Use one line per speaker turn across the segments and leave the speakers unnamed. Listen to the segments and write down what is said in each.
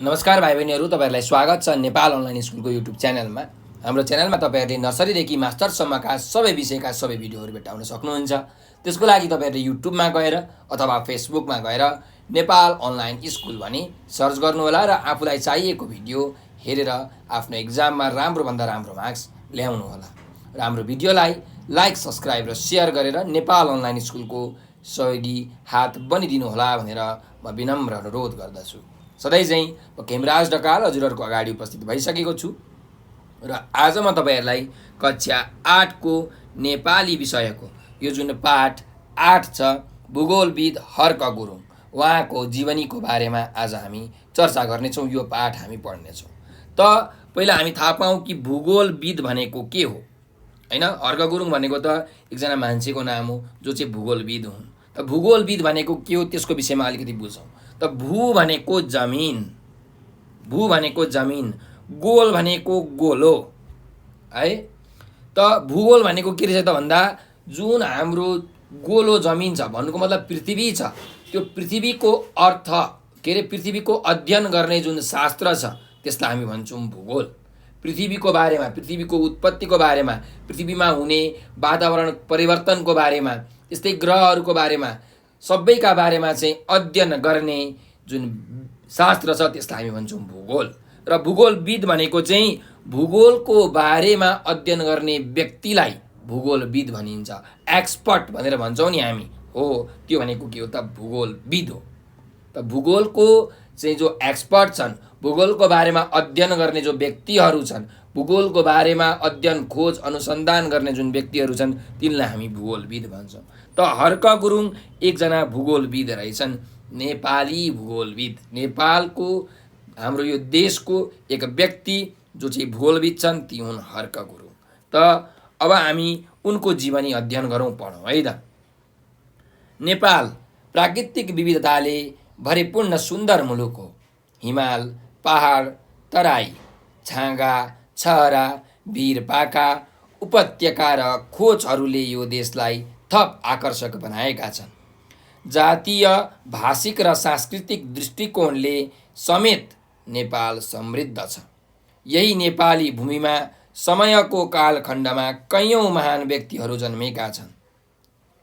नमस्कार भाइ बहिनीहरू, तपाईँहरूलाई स्वागत छ नेपाल अनलाइन स्कुलको युट्युब च्यानलमा। हाम्रो च्यानलमा तपाईँहरूले नर्सरीदेखि मास्टरसम्मका सबै विषयका सबै भिडियोहरू भेट्टाउन सक्नुहुन्छ। त्यसको लागि तपाईँहरूले युट्युबमा गएर अथवा फेसबुकमा गएर नेपाल अनलाइन स्कुल भनी सर्च गर्नुहोला र आफूलाई चाहिएको भिडियो हेरेर आफ्नो एक्जाममा राम्रोभन्दा राम्रो मार्क्स ल्याउनुहोला। र हाम्रो भिडियोलाई लाइक, सब्सक्राइब र सेयर गरेर नेपाल अनलाइन स्कुलको सहयोगी हात बनिदिनुहोला भनेर म विनम्र अनुरोध गर्दछु। सधैँ चाहिँ म खेमराज ढकाल हजुरहरूको अगाडि उपस्थित भइसकेको छु र आज म तपाईँहरूलाई कक्षा 8 को नेपाली विषयको यो जुन पाठ 8 छ भूगोलविद हर्क गुरुङ उहाँको जीवनीको बारेमा आज हामी चर्चा गर्नेछौँ। यो पाठ हामी पढ्नेछौँ। त पहिला हामी थाहा पाऊँ कि भूगोलविद भनेको के हो, हैन? हर्क गुरुङ भनेको त एकजना मान्छेको नाम हो जो चाहिँ भूगोलविद हुन्। त भूगोलविद भनेको के हो त्यसको विषयमा अलिकति बुझौँ। त भू भनेको जमिन, भू भनेको जमिन, गोल भनेको गोलो है। त भूगोल भनेको के रहेछ त भन्दा जुन हाम्रो गोलो जमिन छ भन्नुको मतलब पृथ्वी छ, त्यो पृथ्वीको अर्थ के अरे पृथ्वीको अध्ययन गर्ने जुन शास्त्र छ त्यसलाई हामी भन्छौँ भूगोल। पृथ्वीको बारेमा, पृथ्वीको उत्पत्तिको बारेमा, पृथ्वीमा हुने वातावरण परिवर्तनको बारेमा, त्यस्तै ग्रहहरूको बारेमा, सबैका बारेमा चाहिँ अध्ययन गर्ने जुन शास्त्र छ त्यसलाई हामी भन्छौँ भूगोल। र भूगोलविद भनेको चाहिँ भूगोलको बारेमा अध्ययन गर्ने व्यक्तिलाई भूगोलविद भनिन्छ। एक्सपर्ट भनेर भन्छौँ नि हामी, हो त्यो भनेको के हो त भूगोलविद हो। त भूगोलको चाहिँ जो एक्सपर्ट छन्, भूगोलको बारेमा अध्ययन गर्ने जो व्यक्तिहरू छन्, भूगोलको बारेमा अध्ययन खोज अनुसन्धान गर्ने जुन व्यक्तिहरू छन् तिनलाई हामी भूगोलविद भन्छौँ। त हर्क गुरुङ एकजना भूगोलविद रहेछन्, नेपाली भूगोलविद, नेपालको हाम्रो यो देशको एक व्यक्ति जो चाहिँ भूगोलविद छन् ती हुन् हर्क गुरुङ। त अब हामी उनको जीवनी अध्ययन गरौँ, पढौँ है त। नेपाल प्राकृतिक विविधताले भरिपूर्ण सुन्दर मुलुक हो। हिमाल, पहाड, तराई, छाँगा, छहरा, भिरपाका, उपत्यका र खोजहरूले यो देशलाई थप आकर्षक बनाएका छन्। जातीय, भाषिक र सांस्कृतिक दृष्टिकोणले समेत नेपाल समृद्ध छ। यही नेपाली भूमिमा समयको कालखण्डमा कैयौँ महान व्यक्तिहरू जन्मेका छन्।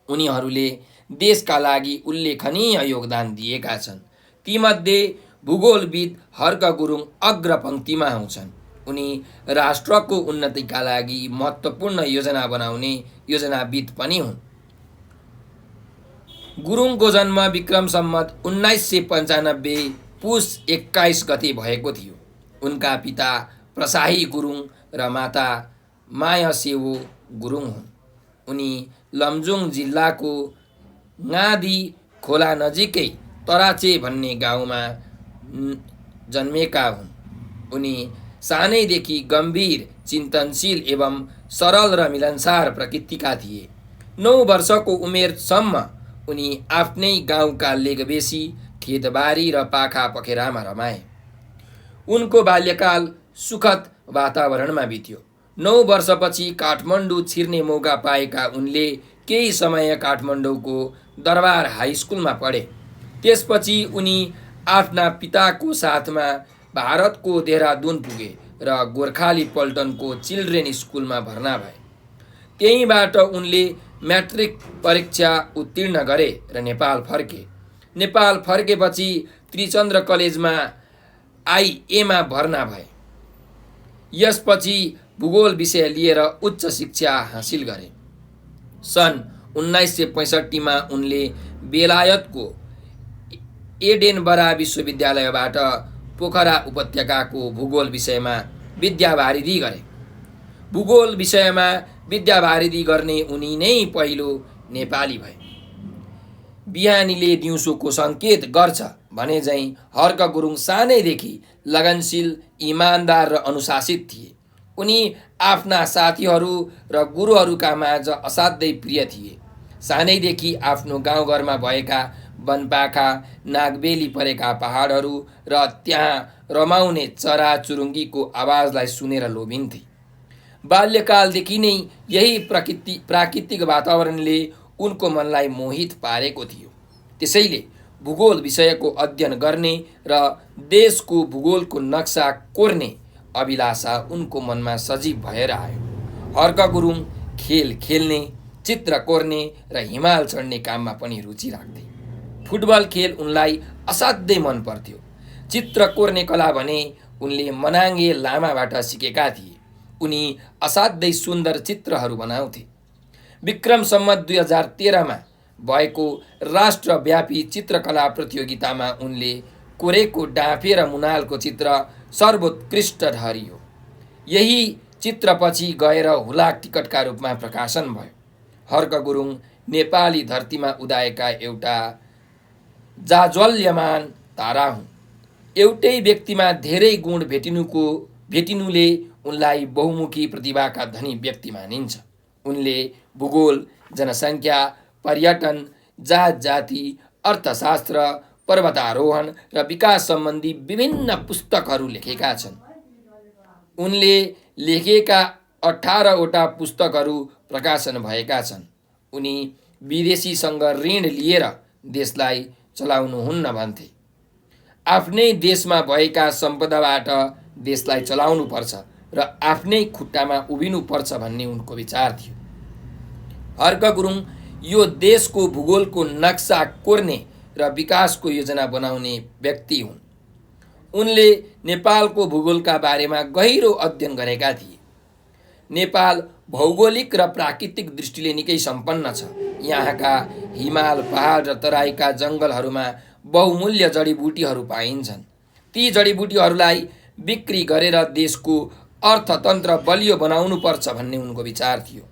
उनीहरूले देशका लागि उल्लेखनीय योगदान दिएका छन्। तीमध्ये भूगोलविद हर्क गुरुङ अग्रपङ्क्तिमा आउँछन्। उनी राष्ट्रको उन्नतिका लागि महत्त्वपूर्ण योजना बनाउने योजनाविद पनि हुन्। गुरुङको जन्म विक्रम सम्वत 1995 पुस 21 गते भएको थियो। उनका पिता प्रसाही गुरुङ र माता मायासेवो गुरुङ हुन्। उनी लमजुङ जिल्लाको गाँधी खोला नजिकै तराचे भन्ने गाउँमा जन्मेका हुन्। उनी सानैदेखि गम्भीर, चिन्तनशील एवं सरल र मिलनसार प्रकृतिका थिए। 9 वर्षको उमेरसम्म उनी आफ्नै गाउँका लेगबेसी, खेतबारी र पाखा पखेरामा रमाए। उनको बाल्यकाल सुखद वातावरणमा बित्यो। 9 वर्षपछि काठमाडौँ छिर्ने मौका पाएका उनले केही समय काठमाडौँको दरबार हाई स्कुलमा पढे। त्यसपछि उनी आफ्ना पिताको साथमा भारतको देहरादून पुगे र गोर्खाली पल्टनको चिल्ड्रेन स्कुलमा भर्ना भए। त्यहीँबाट उनले म्याट्रिक परीक्षा उत्तीर्ण गरे र नेपाल फर्के। नेपाल फर्केपछि त्रिचन्द्र कलेजमा आइएमा भर्ना भए। यसपछि भूगोल विषय लिएर उच्च शिक्षा हासिल गरे। सन् 1965 मा उनले बेलायतको एडेनबरा विश्वविद्यालयबाट पोखरा उपत्यकाको भूगोल विषयमा विद्यावारिधि गरे। भूगोल विषयमा विद्यावारिधि गर्ने उनी नै पहिलो नेपाली भए। बिहानीले दिउँसोको सङ्केत गर्छ भने झैँ हर्क गुरुङ सानैदेखि लगनशील, इमान्दार र अनुशासित थिए। उनी आफ्ना साथीहरू र गुरुहरूका माझ असाध्यै प्रिय थिए। सानैदेखि आफ्नो गाउँघरमा भएका वनपाखा, नागबेली परेका पहाडहरू र त्यहाँ रमाउने चराचुरुङ्गीको आवाजलाई सुनेर लोभिन्थे। बाल्यकालदेखि नै यही प्राकृतिक वातावरणले उनको मनलाई मोहित पारेको थियो। त्यसैले भूगोल विषयको अध्ययन गर्ने र देशको भूगोलको नक्सा कोर्ने अभिलाषा उनको मनमा सजीव भएर आयो। हर्क गुरुङ खेल खेल्ने, चित्र कोर्ने र हिमाल चढ्ने काममा पनि रुचि राख्थे। फुटबल खेल उनलाई असाध्यै मन पर्थ्यो। चित्र कोर्ने कला भने उनले मनाङ्गे लामाबाट सिकेका थिए। उनी असाध्यै सुन्दर चित्रहरू बनाउँथे। विक्रम सम्वत 2013मा भएको राष्ट्रव्यापी चित्रकला प्रतियोगितामा उनले कोरेको डाँफे र मुनालको चित्र सर्वोत्कृष्ट ठहरियो। यही चित्रपछि गएर हुलाक टिकटका रूपमा प्रकाशन भयो। हर्क गुरुङ नेपाली धरतीमा उदाएका एउटा जाज्वल्यमान तारा हुन्। एउटै व्यक्तिमा धेरै गुण भेटिनुले उनलाई बहुमुखी प्रतिभाका धनी व्यक्ति मानिन्छ। उनले भूगोल, जनसङ्ख्या, पर्यटन, जात जाति, अर्थशास्त्र, पर्वतारोहण र विकास सम्बन्धी विभिन्न पुस्तकहरू लेखेका छन्। उनले लेखेका 18वटा पुस्तकहरू प्रकाशन भएका छन्। उनी विदेशीसँग ऋण लिएर देशलाई चलाउनुहुन्न भन्थे। आफ्नै देशमा भएका सम्पदाबाट देशलाई चलाउनुपर्छ र आफ्नै खुट्टामा उभिनुपर्छ भन्ने उनको विचार थियो। हर्क गुरुङ यो देशको भूगोलको नक्सा कोर्ने र विकासको योजना बनाउने व्यक्ति हुन्। उनले नेपालको भूगोलका बारेमा गहिरो अध्ययन गरेका थिए। नेपाल भौगोलिक र प्राकृतिक दृष्टिले निकै सम्पन्न छ। यहाँका हिमाल, पहाड र तराईका जङ्गलहरूमा बहुमूल्य जडीबुटीहरू पाइन्छन्। ती जडीबुटीहरूलाई बिक्री गरेर देशको अर्थतन्त्र बलियो बनाउनुपर्छ भन्ने उनको विचार थियो।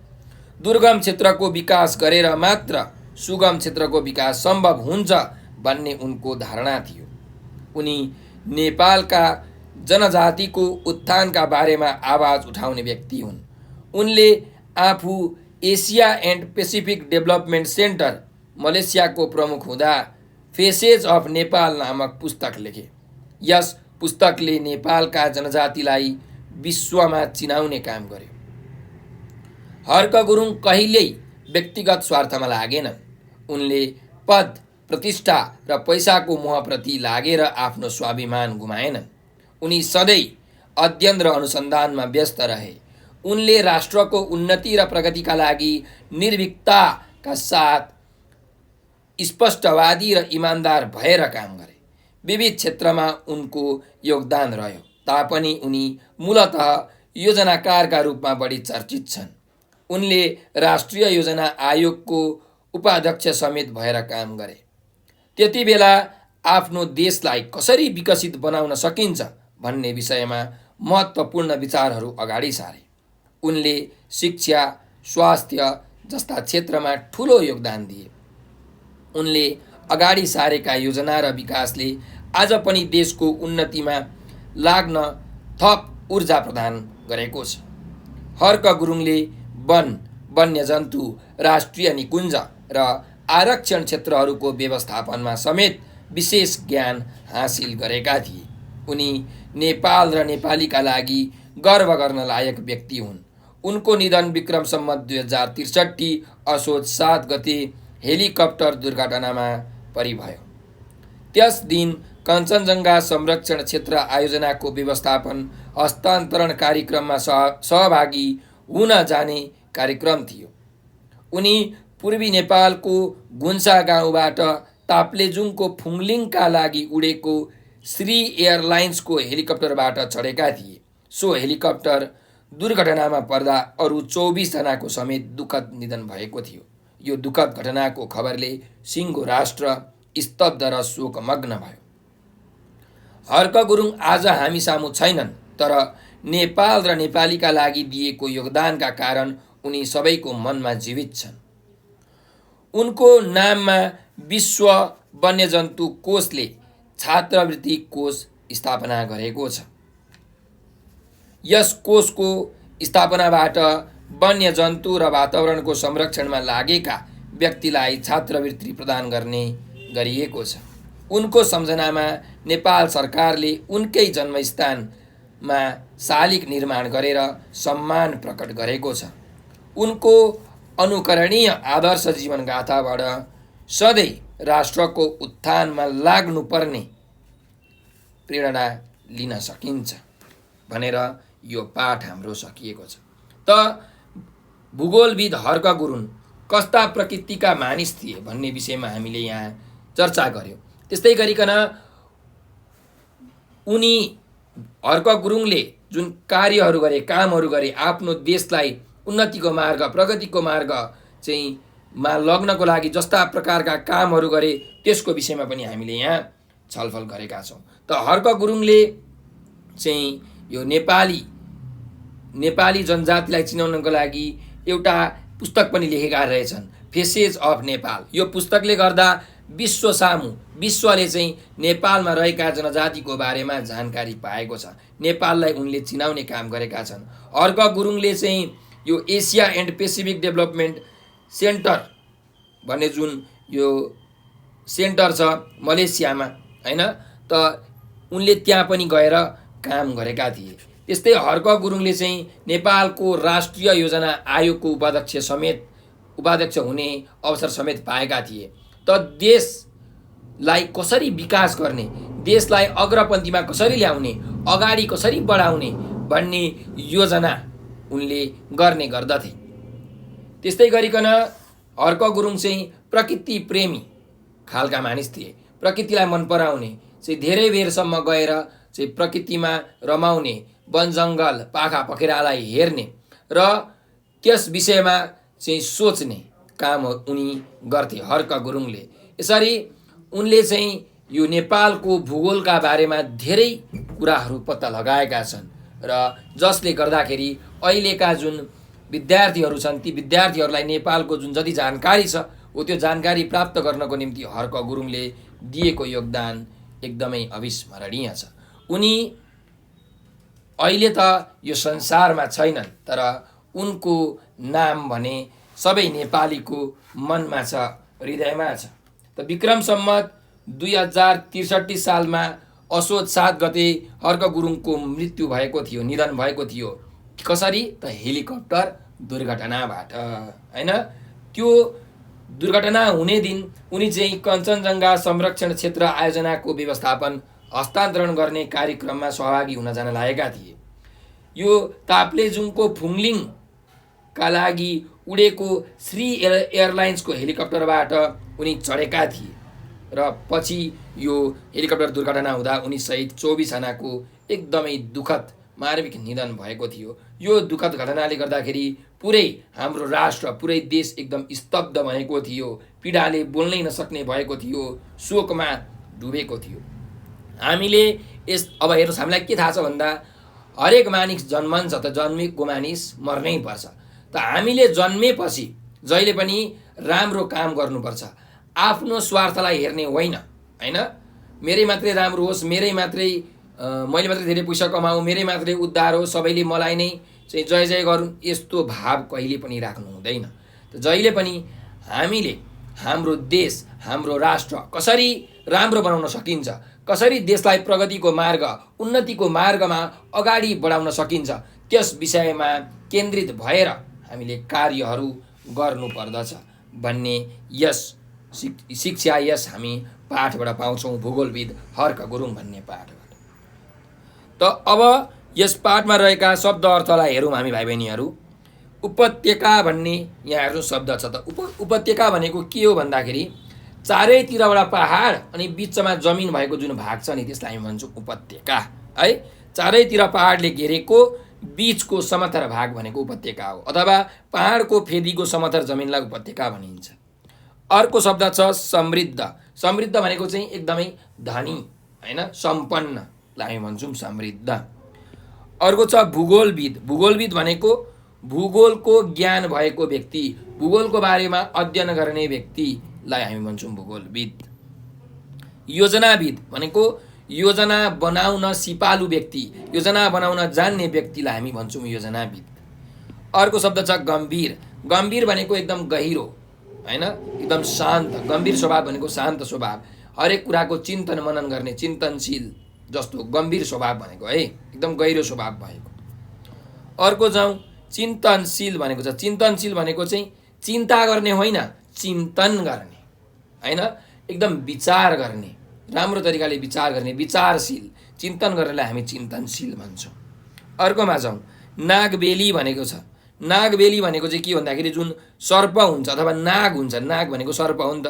दुर्गम क्षेत्रको विकास गरेर मात्र सुगम क्षेत्रको विकास सम्भव हुन्छ भन्ने उनको धारणा थियो। उनी नेपालका जनजातिको उत्थानका बारेमा आवाज उठाउने व्यक्ति हुन्। उनले आफू Asia and Pacific development centre मलेसियाको प्रमुख हुँदा फेसेज अफ नेपाल नामक पुस्तक लेखे। यस पुस्तकले नेपालका जनजातिलाई विश्वमा चिनाउने काम गर्यो। हर्क गुरुङ कहिल्यै व्यक्तिगत स्वार्थमा लागेनन्। उनले पद, प्रतिष्ठा र पैसाको मोहप्रति लागेर आफ्नो स्वाभिमान गुमाएनन्। उनी सधैँ अध्ययन र अनुसन्धानमा व्यस्त रहे। उनले राष्ट्रको उन्नति र प्रगतिका लागि निर्भीकताका साथ स्पष्टवादी र इमान्दार भएर काम गरे। विविध क्षेत्रमा उनको योगदान रह्यो तापनि उनी मूलतः योजनाकारका रूपमा बढी चर्चित छन्। उनले राष्ट्रिय योजना आयोगको उपाध्यक्ष समेत भएर काम गरे। त्यति बेला आफ्नो देशलाई कसरी विकसित बनाउन सकिन्छ भन्ने विषयमा महत्त्वपूर्ण विचारहरू अगाडि सारे। उनले शिक्षा, स्वास्थ्य जस्ता क्षेत्रमा ठुलो योगदान दिए। उनले अगाडि सारेका योजना र विकासले आज पनि देशको उन्नतिमा लाग्न थप ऊर्जा प्रदान गरेको छ। हर्क गुरुङले वन, वन्यजन्तु, राष्ट्रिय निकुञ्ज र आरक्षण क्षेत्रहरूको व्यवस्थापनमा समेत विशेष ज्ञान हासिल गरेका थिए। उनी नेपाल र नेपालीका लागि गर्व गर्न लायक व्यक्ति हुन्। उनको निधन विक्रम सम्वत 2063 असोज 7 गते हेलिकप्टर दुर्घटनामा परिभयो। त्यस दिन कञ्चनजङ्घा संरक्षण क्षेत्र आयोजनाको व्यवस्थापन हस्तान्तरण कार्यक्रममा सहभागी हुन जाने कार्यक्रम थियो। उनी पूर्वी नेपालको गुन्सा गाउँबाट ताप्लेजुङको फुङलिङका लागि उडेको श्री एयरलाइन्सको हेलिकप्टरबाट चढेका थिए। सो हेलिकप्टर दुर्घटनामा पर्दा अरू 24 जनाको समेत दुःखद निधन भएको थियो। यो दुःखद घटनाको खबरले सिङ्गो राष्ट्र स्तब्ध र शोकमग्न भयो। हर्क गुरुङ आज हामी सामु छैनन्, तर नेपाल र नेपालीका लागि दिएको योगदानका कारण उनी सबैको मनमा जीवित छन्। उनको नाममा विश्व वन्यजन्तु कोषले छात्रवृत्ति कोष स्थापना गरेको छ। यस कोषको स्थापनाबाट वन्यजन्तु र वातावरणको संरक्षणमा लागेका व्यक्तिलाई छात्रवृत्ति प्रदान गर्ने गरिएको छ। उनको सम्झनामा नेपाल सरकारले उनकै जन्मस्थानमा शालिग निर्माण गरेर सम्मान प्रकट गरेको छ। उनको अनुकरणीय आदर्श जीवनगाथाबाट सधैँ राष्ट्रको उत्थानमा लाग्नुपर्ने प्रेरणा लिन सकिन्छ भनेर यो पाठ हाम्रो सकिएको छ। त भूगोलविद हर्क गुरुङ कस्ता प्रकृतिका मानिस थिए भन्ने विषयमा हामीले यहाँ चर्चा गर्यौँ। त्यस्तै गरिकन उनी हर्क गुरुङले जुन कार्यहरू गरे, कामहरू गरे, आफ्नो देशलाई उन्नतिको मार्ग, प्रगतिको मार्ग चाहिँ मा लग्नको लागि जस्ता प्रकारका कामहरू गरे त्यसको विषयमा पनि हामीले यहाँ छलफल गरेका छौँ। त हर्क गुरुङले चाहिँ यो नेपाली जनजातिलाई चिनाउनको लागि एउटा पुस्तक पनि लेखेका रहेछन्, फेसेज अफ नेपाल। यो पुस्तकले गर्दा विश्वले चाहिँ नेपालमा रहेका जनजातिको बारेमा जानकारी पाएको छ। नेपाललाई उनले चिनाउने काम गरेका छन्। हर्क गुरुङले चाहिँ यो Asia and Pacific development centre भन्ने जुन यो सेन्टर छ मलेसियामा हैन, त उनले त्यहाँ पनि गएर काम गरेका थिए। त्यस्तै हर्क गुरुङले चाहिँ नेपालको राष्ट्रिय योजना आयोगको उपाध्यक्ष हुने अवसर समेत पाएका थिए। त देशलाई कसरी विकास गर्ने, देशलाई अग्रपन्थीमा कसरी ल्याउने, अगाडि कसरी बढाउने भन्ने योजना उनले गर्ने गर्दथे। त्यस्तै गरिकन हर्क गुरुङ चाहिँ प्रकृति प्रेमी खालका मानिस थिए। प्रकृतिलाई मन पराउने, चाहिँ धेरै बेरसम्म गएर चाहिँ प्रकृतिमा रमाउने, वन जङ्गल पाखा पखेरालाई हेर्ने र त्यस विषयमा चाहिँ सोच्ने काम उनी गर्थे हर्क गुरुङले। यसरी उनले चाहिँ यो नेपालको भूगोलका बारेमा धेरै कुराहरू पत्ता लगाएका छन् र जसले गर्दाखेरि अहिलेका जुन विद्यार्थीहरू छन् ती विद्यार्थीहरूलाई नेपालको जुन जति जानकारी छ हो त्यो जानकारी प्राप्त गर्नको निम्ति हर्क गुरुङले दिएको योगदान एकदमै अविस्मरणीय छ। उनी अहिले त यो संसारमा छैनन्, तर उनको नाम भने सबै नेपालीको मनमा छ, हृदयमा छ। त विक्रम सम्वत 2063 सालमा असोज 7 गते हर्क गुरुङको मृत्यु भएको थियो, निधन भएको थियो। कसरी? त हेलिकप्टर दुर्घटनाबाट हैन। त्यो दुर्घटना हुने दिन उनी चाहिँ कञ्चनजङ्घा संरक्षण क्षेत्र आयोजनाको व्यवस्थापन हस्तान्तरण गर्ने कार्यक्रममा सहभागी हुन जान लागेका थिए। यो ताप्लेजुङको फुङलिङका लागि उडेको श्री एयरलाइन्सको हेलिकप्टरबाट उनी चढेका थिए र पछि यो हेलिकप्टर दुर्घटना हुँदा उनी सहित 24 जनाको एकदमै दुःखद मार्मिक निधन भएको थियो। यो दुःखद घटनाले गर्दाखेरि पुरै हाम्रो राष्ट्र, पुरै देश एकदम स्तब्ध भएको थियो, पीडाले बोल्नै नसक्ने भएको थियो, शोकमा डुबेको थियो। हामीले अब हेर्नुहोस्, हामीलाई के थाहा छ भन्दा हरेक मानिस जन्मन्छ त जन्मेको मानिस मर्नै पर्छ। त हामीले जन्मेपछि जहिले पनि राम्रो काम गर्नुपर्छ, आफ्नो स्वार्थलाई हेर्ने होइन हैन। मेरै मात्रै राम्रो होस्, मैले मात्रै धेरै पैसा कमाऊ, मेरै मात्रै उद्धार हो, सबैले मलाई नै चाहिँ जय जय गरून्, यस्तो भाव कहिले पनि राख्नु हुँदैन। त जहिले पनि हामीले हाम्रो देश, हाम्रो राष्ट्र कसरी राम्रो बनाउन सकिन्छ, कसरी देशलाई प्रगतिको मार्ग, उन्नतिको मार्गमा अगाडि बढाउन सकिन्छ, त्यस विषयमा केन्द्रित भएर हामीले कार्यहरू गर्नुपर्दछ भन्ने यस शिक्षा यस हामी पाठबाट पाउँछौँ, भूगोलविद हर्क गुरुङ भन्ने पाठबाट। त अब यस पाठमा रहेका शब्द अर्थलाई हेरौँ हामी भाइ बहिनीहरू। उपत्यका भन्ने यहाँ हेर्नु शब्द छ। त उपत्यका भनेको के हो भन्दाखेरि चारैतिरबाट पहाड अनि बिचमा जमिन भएको जुन भाग छ नि त्यसलाई हामी भन्छौँ उपत्यका है। चारैतिर पहाडले घेरेको बीचको समथर भाग भनेको उपत्यका हो, अथवा पहाडको फेदीको समथर जमिनलाई उपत्यका भनिन्छ। अर्को शब्द छ समृद्ध। समृद्ध भनेको चाहिँ एकदमै धनी हैन, सम्पन्नलाई हामी भन्छौँ समृद्ध। अर्को छ भूगोलविद। भूगोलविद भनेको भूगोलको ज्ञान भएको व्यक्ति, भूगोलको बारेमा अध्ययन गर्ने व्यक्तिलाई हामी भन्छौँ भूगोलविद। योजनाविद भनेको योजना बनाउन सिपालु व्यक्ति, योजना बनाउन जान्ने व्यक्तिलाई हामी भन्छौँ योजनाविद। अर्को शब्द छ गम्भीर। गम्भीर भनेको एकदम गहिरो हैन, एकदम शान्त। गम्भीर स्वभाव भनेको शान्त स्वभाव, हरेक कुराको चिन्तन मनन गर्ने, चिन्तनशील जस्तो गम्भीर स्वभाव भनेको है, एकदम गहिरो स्वभाव भएको। अर्को जाउँ चिन्तनशील भनेको छ। चिन्तनशील भनेको चाहिँ चिन्ता गर्ने होइन, चिन्तन गर्ने हैन। एकदम विचार गर्ने, राम्रो तरिकाले विचार गर्ने, विचारशील, चिन्तन गर्नेलाई हामी चिन्तनशील भन्छौँ। अर्कोमा जाउँ, नागबेली भनेको छ। नागबेली भनेको चाहिँ के भन्दाखेरि जुन सर्प हुन्छ अथवा नाग हुन्छ, नाग भनेको सर्प हो नि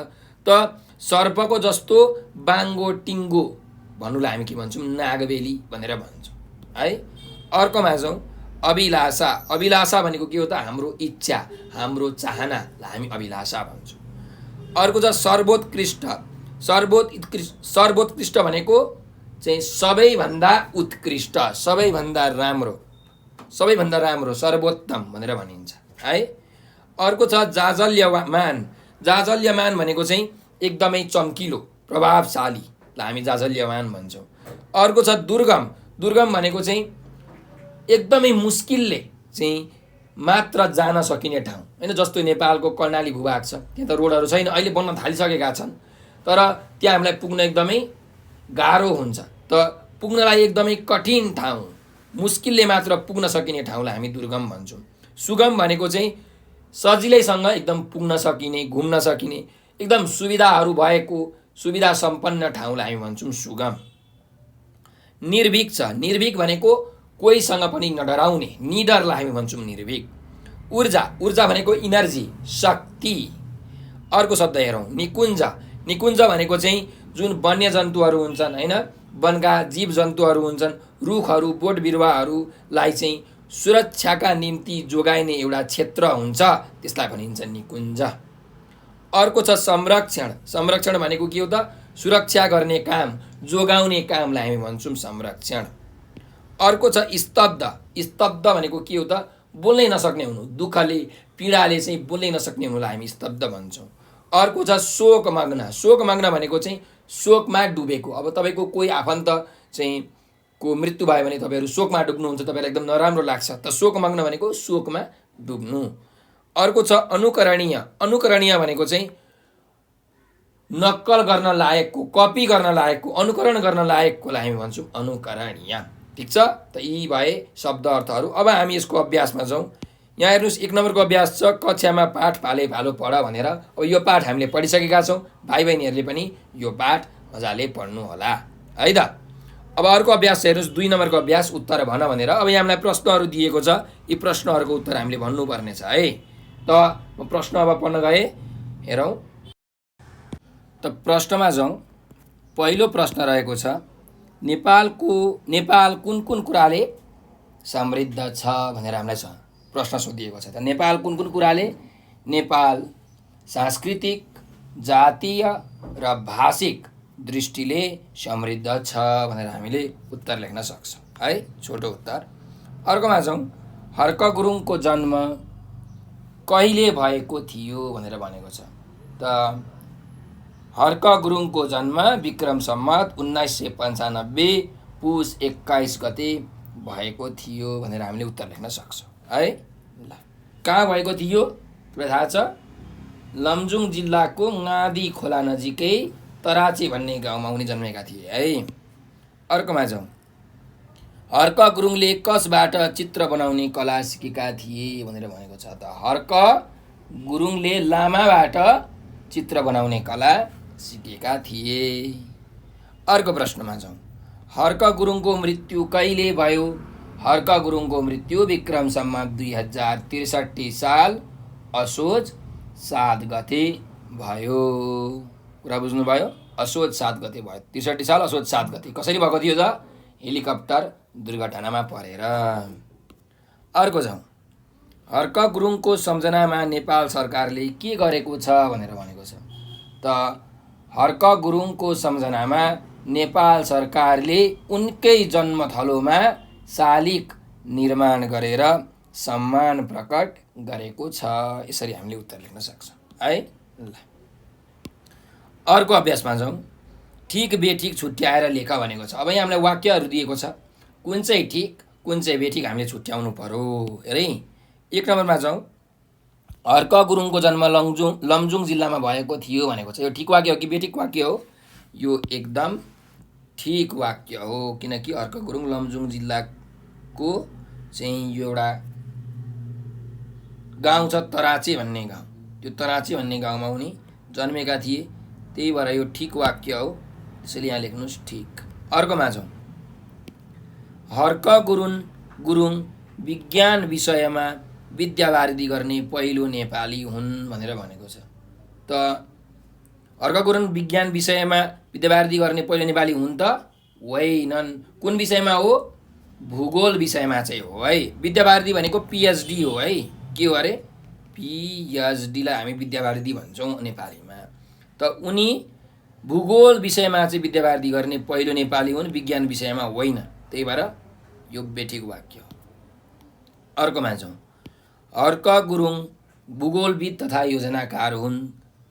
त सर्पको जस्तो बाङ्गो टिङ्गो भन्नुलाई हामी के भन्छौँ, नागबेली भनेर भन्छौँ है। अर्कोमा जाउँ, अभिलाषा। अभिलाषा भनेको के हो त, हाम्रो इच्छा, हाम्रो चाहनालाई हामी अभिलाषा भन्छौँ। अर्को छ सर्वोत्कृष्ट। सर्वोत्कृष्ट भनेको चाहिँ सबैभन्दा उत्कृष्ट, सबैभन्दा राम्रो, सबैभन्दा राम्रो, सर्वोत्तम भनेर भनिन्छ है। अर्को छ जाजल्यमान। जाजल्यमान भनेको चाहिँ एकदमै चम्किलो, प्रभावशालीलाई हामी जाजल्यमान भन्छौँ। अर्को छ दुर्गम। दुर्गम भनेको चाहिँ एकदमै मुस्किलले चाहिँ मात्र जान सकिने ठाउँ होइन। जस्तो नेपालको कर्णाली भूभाग छ, त्यहाँ त रोडहरू छैन, अहिले बन्न थालिसकेका छन्, तर त्यहाँ हामीलाई पुग्न एकदमै गाह्रो हुन्छ। त पुग्नलाई एकदमै कठिन ठाउँ, मुस्किलले मात्र पुग्न सकिने ठाउँलाई हामी दुर्गम भन्छौँ। सुगम भनेको चाहिँ सजिलैसँग एकदम पुग्न सकिने, घुम्न सकिने, एकदम सुविधाहरू भएको, सुविधा सम्पन्न ठाउँलाई हामी भन्छौँ सुगम। निर्भीक छ। निर्भीक भनेको कोहीसँग पनि नडराउने, निडरलाई हामी भन्छौँ निर्भीक। ऊर्जा। ऊर्जा भनेको इनर्जी, शक्ति। अर्को शब्द हेरौँ, निकुञ्ज। निकुञ्ज भनेको चाहिँ जुन वन्यजन्तुहरू हुन्छन् होइन, वनका जीव जन्तुहरू हुन्छन्, रुखहरू, बोट बिरुवाहरूलाई चाहिँ सुरक्षाका निम्ति जोगाइने एउटा क्षेत्र हुन्छ, त्यसलाई भनिन्छ निकुञ्ज। अर्को छ संरक्षण। संरक्षण भनेको के हो त, सुरक्षा गर्ने काम, जोगाउने कामलाई हामी भन्छौँ संरक्षण। अर्को छ स्तब्ध। स्तब्ध भनेको के हो त, बोल्नै नसक्ने हुनु, दुःखले पीडाले चाहिँ बोल्नै नसक्ने हुनुलाई हामी स्तब्ध भन्छौँ। अर्को छ शोकमग्न। शोकमग्न भनेको चाहिँ शोकमा डुबेको। अब तपाईँको कोही आफन्त चाहिँ को मृत्यु भयो भने तपाईँहरू शोकमा डुब्नुहुन्छ, तपाईँलाई एकदम नराम्रो लाग्छ, त शोकमग्न भनेको शोकमा डुब्नु। अर्को छ अनुकरणीय। अनुकरणीय भनेको चाहिँ नक्कल गर्न लायकको, कपी गर्न लायकको, अनुकरण गर्न लायककोलाई हामी भन्छौँ अनुकरणीय। ठिक छ, त यी भए शब्द अर्थहरू। अब हामी यसको अभ्यासमा जाउँ। यहाँ हेर्नुहोस्, 1 नम्बरको अभ्यास छ, कक्षामा पाठ फाले भालो पढ भनेर। अब यो पाठ हामीले पढिसकेका छौँ, भाइ बहिनीहरूले पनि यो पाठ मजाले पढ्नु होला है त। अब अर्को अभ्यास हेर्नुहोस्, 2 नम्बरको अभ्यास, उत्तर भन भनेर। अब यहाँ हामीलाई प्रश्नहरू दिएको छ, यी प्रश्नहरूको उत्तर हामीले भन्नुपर्ने छ है। त म प्रश्न अब पढ्न गएँ, हेरौँ। त प्रश्नमा जाउँ। पहिलो प्रश्न रहेको छ, नेपाल कुन कुन कुराले समृद्ध छ भनेर हामीलाई प्रश्न सोधिएको छ। त नेपाल कुन कुन कुराले, नेपाल सांस्कृतिक, जातीय र भाषिक दृष्टिले समृद्ध छ भनेर हामीले उत्तर लेख्न सक्छौँ है, छोटो उत्तर। अर्कोमा जाउँ, हर्क गुरुङको जन्म कहिले भएको थियो भनेर भनेको छ। त हर्क गुरुङको जन्म विक्रम सम्वत 1995 पुस 21 गते भएको थियो भनेर हामीले उत्तर लेख्न सक्छौँ है। ल, कहाँ भएको थियो तपाईँलाई थाहा छ, लमजुङ जिल्लाको गादी खोला नजिकै तराचे भन्ने गाउँमा उनी जन्मेका थिए है। अर्कोमा जाउँ, हर्क गुरुङले कसबाट चित्र बनाउने कला सिकेका थिए भनेर भनेको छ। त हर्क गुरुङले लामाबाट चित्र बनाउने कला सिकेका थिए। अर्को प्रश्नमा जाउँ, हर्क गुरुङको मृत्यु कहिले भयो। हर्क गुरुङको मृत्यु विक्रम सम्वत 2063 साल असोज 7 गते भयो। कुरा बुझ्नुभयो, असोज 7 गते भयो, 63 साल असोज 7 गते। कसरी भएको थियो त, हेलिकप्टर दुर्घटनामा परेर। अर्को जाउँ, हर्क गुरुङको सम्झनामा नेपाल सरकारले के गरेको छ भनेर भनेको छ। त हर्क गुरुङको सम्झनामा नेपाल सरकारले उनकै जन्मथलोमा शालिग निर्माण गरेर सम्मान प्रकट गरेको छ। यसरी हामीले उत्तर लेख्न सक्छौँ है। ल, अर्को अभ्यासमा जाउँ। ठिक बेठिक छुट्याएर लेख भनेको छ। अब यहाँ हामीलाई वाक्यहरू दिएको छ, कुन चाहिँ ठिक कुन चाहिँ बेठिक हामीले छुट्याउनु पर्यो हेरे। 1 नम्बरमा जाउँ, हर्क गुरुङको जन्म लमजुङ जिल्लामा भएको थियो भनेको छ। यो ठिक वाक्य हो कि बेठिक वाक्य हो? यो एकदम ठिक वाक्य हो, किनकि हर्क गुरुङ लमजुङ जिल्लाको चाहिँ यो एउटा गाउँ छ तराचे भन्ने गाउँ, त्यो तराचे भन्ने गाउँमा उनी जन्मेका थिए। त्यही भएर यो ठिक वाक्य हो, त्यसैले यहाँ लेख्नुहोस् ठिक। अर्कोमा जाउँ। हर्क गुरुङ विज्ञान विषयमा विद्यावारिधि गर्ने पहिलो नेपाली हुन् भनेर भनेको छ। त हर्क गुरुङ विज्ञान विषयमा विद्यावारिधि गर्ने पहिलो नेपाली हुन् त होइनन्। कुन विषयमा हो? भूगोल विषयमा चाहिँ हो है। विद्यावारिधि भनेको पिएचडी हो है। के हो अरे? पिएचडीलाई हामी विद्यावारिधि भन्छौँ नेपालीमा। त उनी भूगोल विषयमा चाहिँ विद्यावारिधि गर्ने पहिलो नेपाली हुन्, विज्ञान विषयमा होइन। त्यही भएर यो बेठिक वाक्य हो। अर्कोमा जाउँ। हर्क गुरुङ भूगोलविद तथा योजनाकार हुन्।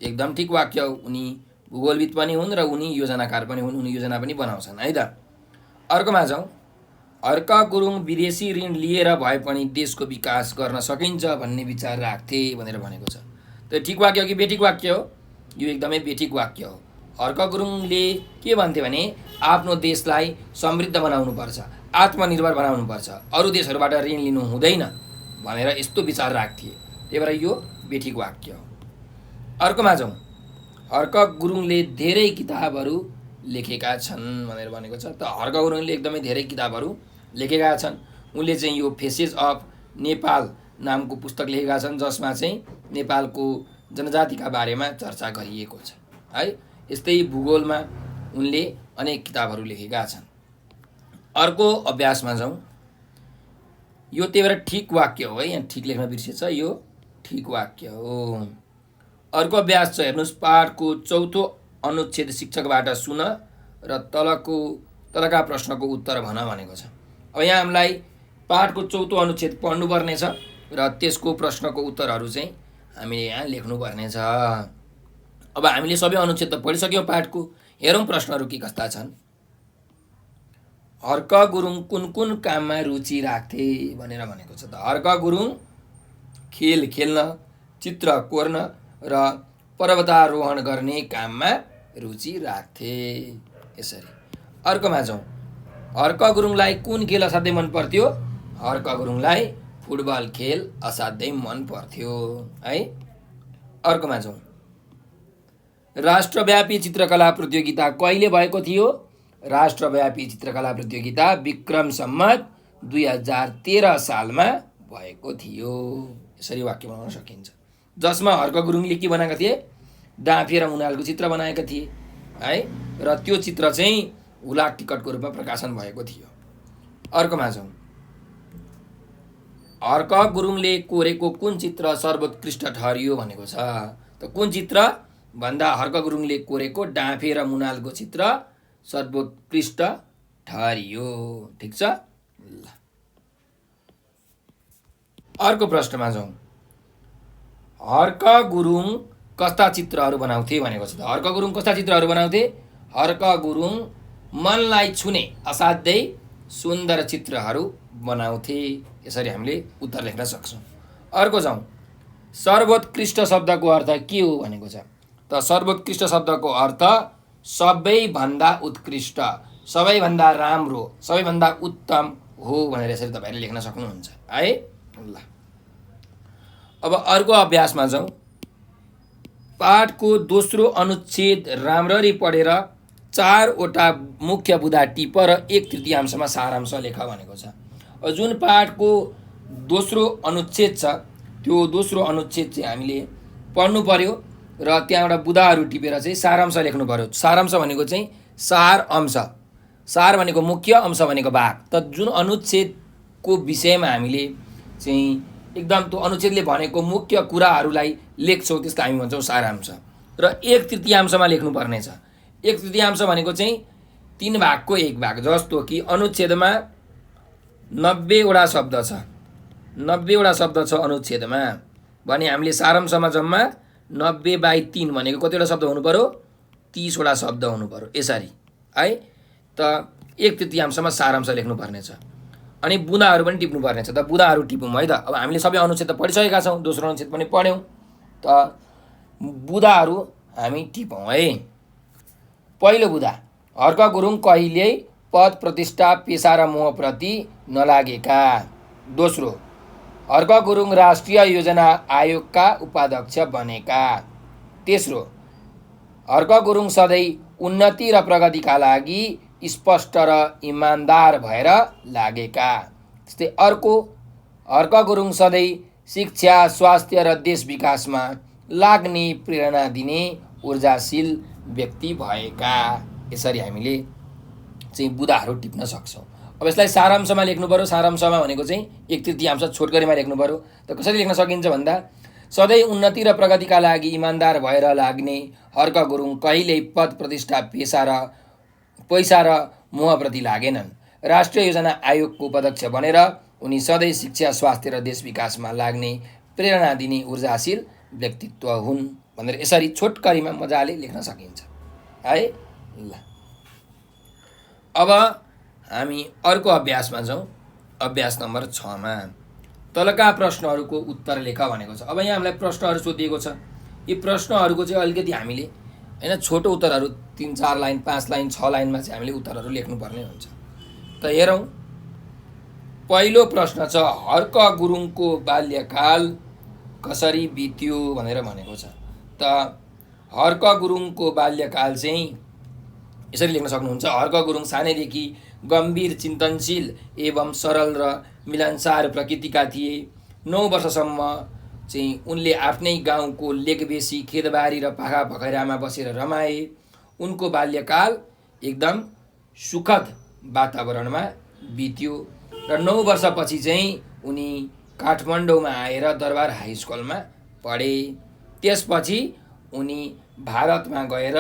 एकदम ठिक वाक्य हो। उनी भूगोलविद पनि हुन् र उनी योजनाकार पनि हुन्। उनी योजना पनि बनाउँछन् है त। अर्कोमा जाउँ। हर्क गुरुङ विदेशी ऋण लिएर भए पनि देशको विकास गर्न सकिन्छ भन्ने विचार राख्थे भनेर भनेको छ। त्यो ठिक वाक्य हो कि बेठिक वाक्य हो? यो एकदमै बेठिक वाक्य हो। हर्क गुरुङले के भन्थे भने आफ्नो देशलाई समृद्ध बनाउनुपर्छ, आत्मनिर्भर बनाउनुपर्छ, अरू देशहरूबाट ऋण लिनु हुँदैन भनेर यस्तो विचार राख्थे। त्यही भएर यो बेठिक वाक्य हो। अर्कोमा जाउँ। हर्क गुरुङले धेरै किताबहरू लेखेका छन् भनेर भनेको छ। त हर्क गुरुङले एकदमै धेरै किताबहरू लेखेका छन्। उनले चाहिँ यो फेसेस अफ नेपाल नामको पुस्तक लेखेका छन्, जसमा चाहिँ नेपालको जनजातिका बारेमा चर्चा गरिएको छ है। यस्तै भूगोलमा उनले अनेक किताबहरू लेखेका छन्। अर्को अभ्यासमा जाउँ। यो त्यही भएर ठिक वाक्य हो है। यहाँ ठिक लेख्न बिर्सेछ, यो ठिक वाक्य हो। अर्को अभ्यास छ, हेर्नुहोस्। पाठको चौथो अनुच्छेद शिक्षकबाट सुन र तलका प्रश्नको उत्तर भन भनेको छ। अब यहाँ हामीलाई पाठको चौथो अनुच्छेद पढ्नुपर्ने छ र त्यसको प्रश्नको उत्तरहरू चाहिँ हामीले यहाँ लेख्नुपर्ने छ। अब हामीले सबै अनुच्छेद त पढिसक्यौँ पाठको। हेरौँ प्रश्नहरू के कस्ता छन्। हर्क गुरुङ कुन कुन काममा रुचि राख्थे भनेर भनेको छ। त हर्क गुरुङ खेल खेल्न, चित्र कोर्न र पर्वतारोहण गर्ने काममा रुचि राख्थे। यसरी। अर्कोमा जाउँ। हर्क गुरुङलाई कुन खेल असाध्यै मन पर्थ्यो? हर्क गुरुङलाई फुटबल खेल असाध्यै मन पर्थ्यो है। अर्कोमा जाउँ। राष्ट्रव्यापी चित्रकला प्रतियोगिता कहिले भएको थियो? राष्ट्रव्यापी चित्रकला प्रतियोगिता विक्रम सम्वत 2013 सालमा भएको थियो। यसरी वाक्य बनाउन सकिन्छ। जसमा हर्क गुरुङले के बनाएका थिए? डाँफे र मुनालको चित्र बनाएका थिए है। र त्यो चित्र चाहिँ हुलाक टिकटको रूपमा प्रकाशन भएको थियो। अर्कोमा जाउँ। हर्क गुरुङले कोरेको कुन चित्र सर्वोत्कृष्ट ठहरियो भनेको छ। त कुन चित्र भन्दा हर्क गुरुङले कोरेको डाँफे र मुनालको चित्र सर्वोत्कृष्ट ठहरियो। ठिक छ। ल अर्को प्रश्नमा जाउँ। हर्क गुरुङ कस्ता चित्रहरू बनाउँथे भनेको छ। हर्क गुरुङ कस्ता चित्रहरू बनाउँथे? हर्क गुरुङ मनलाई छुने असाध्यै सुन्दर चित्रहरू बनाउँथे। यसरी हामीले उत्तर लेख्न सक्छौँ। अर्को जाउँ। सर्वोत्कृष्ट शब्दको अर्थ के हो भनेको छ। त सर्वोत्कृष्ट शब्दको अर्थ सबैभन्दा उत्कृष्ट, सबैभन्दा राम्रो, सबैभन्दा उत्तम हो भनेर यसरी तपाईँले लेख्न सक्नुहुन्छ है। ल अब अर्को अभ्यासमा जाउँ। पाठको दोस्रो अनुच्छेद राम्ररी पढेर 4वटा मुख्य बुँदा टिप र 1/3 सारांश लेख भनेको छ। जुन पाठको दोस्रो अनुच्छेद छ त्यो दोस्रो अनुच्छेद चाहिँ हामीले पढ्नु पर्यो र त्यहाँबाट बुँदाहरू टिपेर चाहिँ सारांश लेख्नु पर्यो। सारांश भनेको चाहिँ सार अंश, सार भनेको मुख्य, अंश भनेको भाग। त जुन अनुच्छेदको विषयमा हामीले चाहिँ एकदम त्यो अनुच्छेदले भनेको मुख्य कुराहरूलाई लेख्छौँ त्यसलाई हामी भन्छौँ सारांश। र 1/3 लेख्नुपर्ने छ। 1/3 भनेको चाहिँ 3 भागको 1 भाग। जस्तो कि अनुच्छेदमा 90वटा शब्द छ, 90वटा शब्द छ अनुच्छेदमा भने हामीले सारांशमा जम्मा 90/3 भनेको कतिवटा शब्द हुनु पर्यो? 30वटा शब्द हुनु पर्यो। यसरी है। त 1/3 सारांश लेख्नुपर्ने छ। अनि बुँदाहरू पनि टिप्नु पर्ने छ। त बुँदाहरू टिपौँ है त। अब हामीले सबै अनुच्छेद त पढिसकेका छौँ, दोस्रो अनुच्छेद पनि पढ्यौँ। त बुँदाहरू हामी टिपौँ है। पहिलो बुँदा। हर्क गुरुङ कहिल्यै पद प्रतिष्ठा पेशा र मोहप्रति नलागेका। दोस्रो, हर्क गुरुङ राष्ट्रिय योजना आयोगका उपाध्यक्ष बनेका। तेस्रो, हर्क गुरुङ सधैँ उन्नति र प्रगतिका लागि स्पष्ट र इमान्दार भएर लागेका। त्यस्तै अर्को, हर्क गुरुङ सधैँ शिक्षा, स्वास्थ्य र देश विकासमा लाग्ने प्रेरणा दिने ऊर्जाशील व्यक्ति भएका। यसरी हामीले चाहिँ बुदाहरू टिप्न सक्छौँ। अब यसलाई सारांशमा लेख्नु पऱ्यो। सारांशमा भनेको चाहिँ 1/3 छोटकरीमा लेख्नु पऱ्यो। त कसरी लेख्न सकिन्छ भन्दा, सधैँ उन्नति र प्रगतिका लागि इमान्दार भएर लाग्ने हर्क गुरुङ कहिल्यै पद, प्रतिष्ठा, पैसा र मोहप्रति लागेनन्। राष्ट्रिय योजना आयोगको उपाध्यक्ष बनेर उनी सधैँ शिक्षा, स्वास्थ्य र देश विकासमा लाग्ने प्रेरणा दिने ऊर्जाशील व्यक्तित्व हुन् भनेर यसरी छोटकरीमा मजाले लेख्न सकिन्छ है। ल, अब हामी अर्को अभ्यासमा जाउँ। अभ्यास नम्बर 6 मा तलका प्रश्नहरूको उत्तर लेख भनेको छ। अब यहाँ हामीलाई प्रश्नहरू सोधिएको छ। यी प्रश्नहरूको चाहिँ अलिकति हामीले हैन छोटो उत्तरहरू 3-4 लाइन, 5 लाइन, 6 लाइनमा चाहिँ हामीले उत्तरहरू लेख्नुपर्ने हुन्छ। त हेरौँ, पहिलो प्रश्न छ, हर्क गुरुङको बाल्यकाल कसरी बित्यो भनेर भनेको छ। त हर्क गुरुङको बाल्यकाल चाहिँ यसरी लेख्न सक्नुहुन्छ। हर्क गुरुङ सानैदेखि गम्भीर, चिन्तनशील एवं सरल र मिलनसार प्रकृतिका थिए। 9 वर्षसम्म चाहिँ उनले आफ्नै गाउँको लेकबेसी, खेतबारी र पाखा पखैरामा बसेर रमाए। उनको बाल्यकाल एकदम सुखद वातावरणमा बित्यो र 9 वर्षपछि चाहिँ उनी काठमाडौँमा आएर दरबार हाई स्कुलमा पढे। त्यसपछि उनी भारतमा गएर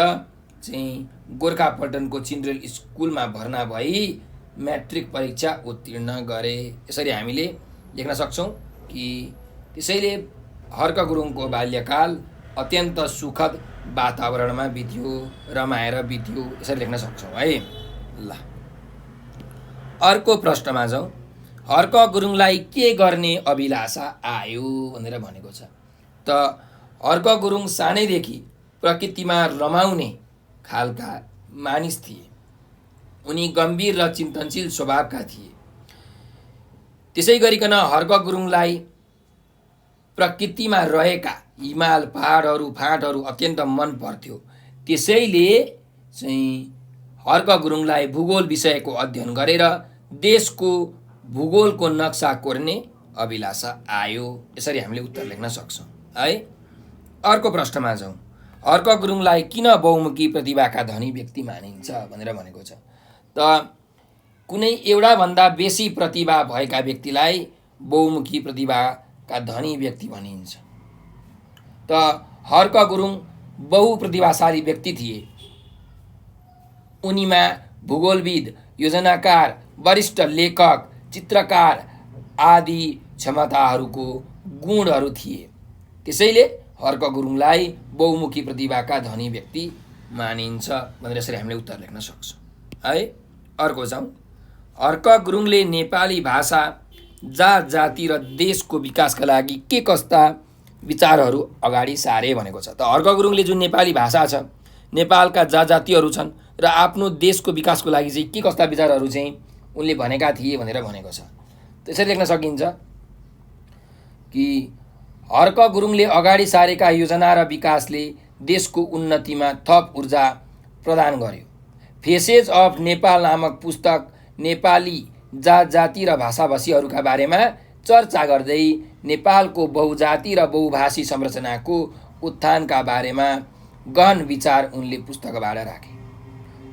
चाहिँ गोर्खापल्टनको चिल्ड्रेन स्कुलमा भर्ना भई म्याट्रिक परीक्षा उत्तीर्ण गरे। यसरी हामीले लेख्न सक्छौँ कि त्यसैले हर्क गुरुङको बाल्यकाल अत्यन्त सुखद वातावरणमा बित्यो, रमाएर बित्यो, यसरी लेख्न सक्छौँ है। ल, अर्को प्रश्नमा जाउँ। हर्क गुरुङलाई के गर्ने अभिलाषा आयो भनेर भनेको छ। त हर्क गुरुङ सानैदेखि प्रकृतिमा रमाउने खालका मानिस थिए। उनी गम्भीर र चिन्तनशील स्वभावका थिए। त्यसै गरिकन हर्क गुरुङलाई प्रकृतिमा रहेका हिमाल, पहाडहरू, फाँटहरू अत्यन्त मन पर्थ्यो। त्यसैले चाहिँ हर्क गुरुङलाई भूगोल विषयको अध्ययन गरेर देशको भूगोलको नक्सा कोर्ने अभिलाषा आयो। यसरी हामीले उत्तर लेख्न सक्छौँ है। अर्को प्रश्नमा जाउँ। हर्क गुरुङलाई किन बहुमुखी प्रतिभाका धनी व्यक्ति मानिन्छ भनेर भनेको छ। त कुनै एउटा भन्दा बेसी प्रतिभा भएका व्यक्तिलाई बहुमुखी प्रतिभाका धनी व्यक्ति भनिन्छ। त हर्क गुरुङ बहुप्रतिभाशाली व्यक्ति थिए। उनीमा भूगोलविद, योजनाकार, वरिष्ठ लेखक, चित्रकार आदि क्षमताहरूको गुणहरू थिए। त्यसैले हर्क गुरुङलाई बहुमुखी प्रतिभाका धनी व्यक्ति मानिन्छ भनेर यसरी हामीले उत्तर लेख्न सक्छौँ है। अर्को जाउँ। हर्क गुरुङले नेपाली भाषा, जात जाति र देशको विकासका लागि के कस्ता विचारहरू अगाडि सारे भनेको छ। त हर्क गुरुङले जुन नेपाली भाषा छ, नेपालका जात जातिहरू छन् र आफ्नो देशको विकासको लागि चाहिँ के कस्ता विचारहरू चाहिँ उनले भनेका थिए भनेर भनेको छ। त्यसरी लेख्न सकिन्छ कि हर्क गुरुङले अगाडि सारेका योजना र विकासले देशको उन्नतिमा थप ऊर्जा प्रदान गर्यो। फेसेज अफ नेपाल नामक पुस्तक नेपाली जात जाति र भाषाभाषीहरूका बारेमा चर्चा गर्दै नेपालको बहुजाति र बहुभाषी संरचनाको उत्थानका बारेमा गहन विचार उनले पुस्तकबाट राखे।